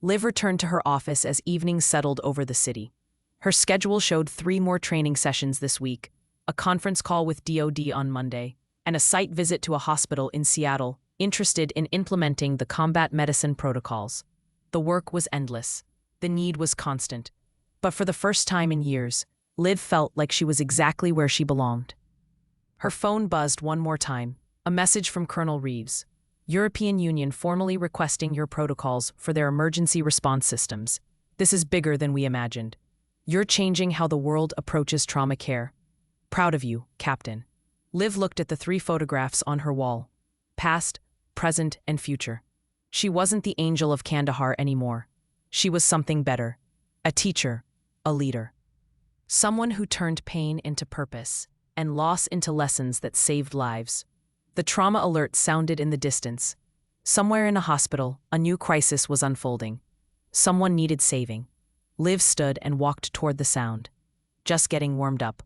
Liv returned to her office as evening settled over the city. Her schedule showed 3 more training sessions this week, a conference call with DoD on Monday, and a site visit to a hospital in Seattle interested in implementing the combat medicine protocols. The work was endless. The need was constant. But for the first time in years, Liv felt like she was exactly where she belonged. Her phone buzzed one more time, a message from Colonel Reeves. "European Union formally requesting your protocols for their emergency response systems. This is bigger than we imagined. You're changing how the world approaches trauma care. Proud of you, Captain." Liv looked at the 3 photographs on her wall. Past, present, and future. She wasn't the angel of Kandahar anymore. She was something better. A teacher, a leader. Someone who turned pain into purpose, and loss into lessons that saved lives. The trauma alert sounded in the distance. Somewhere in a hospital, a new crisis was unfolding. Someone needed saving. Liv stood and walked toward the sound. "Just getting warmed up,"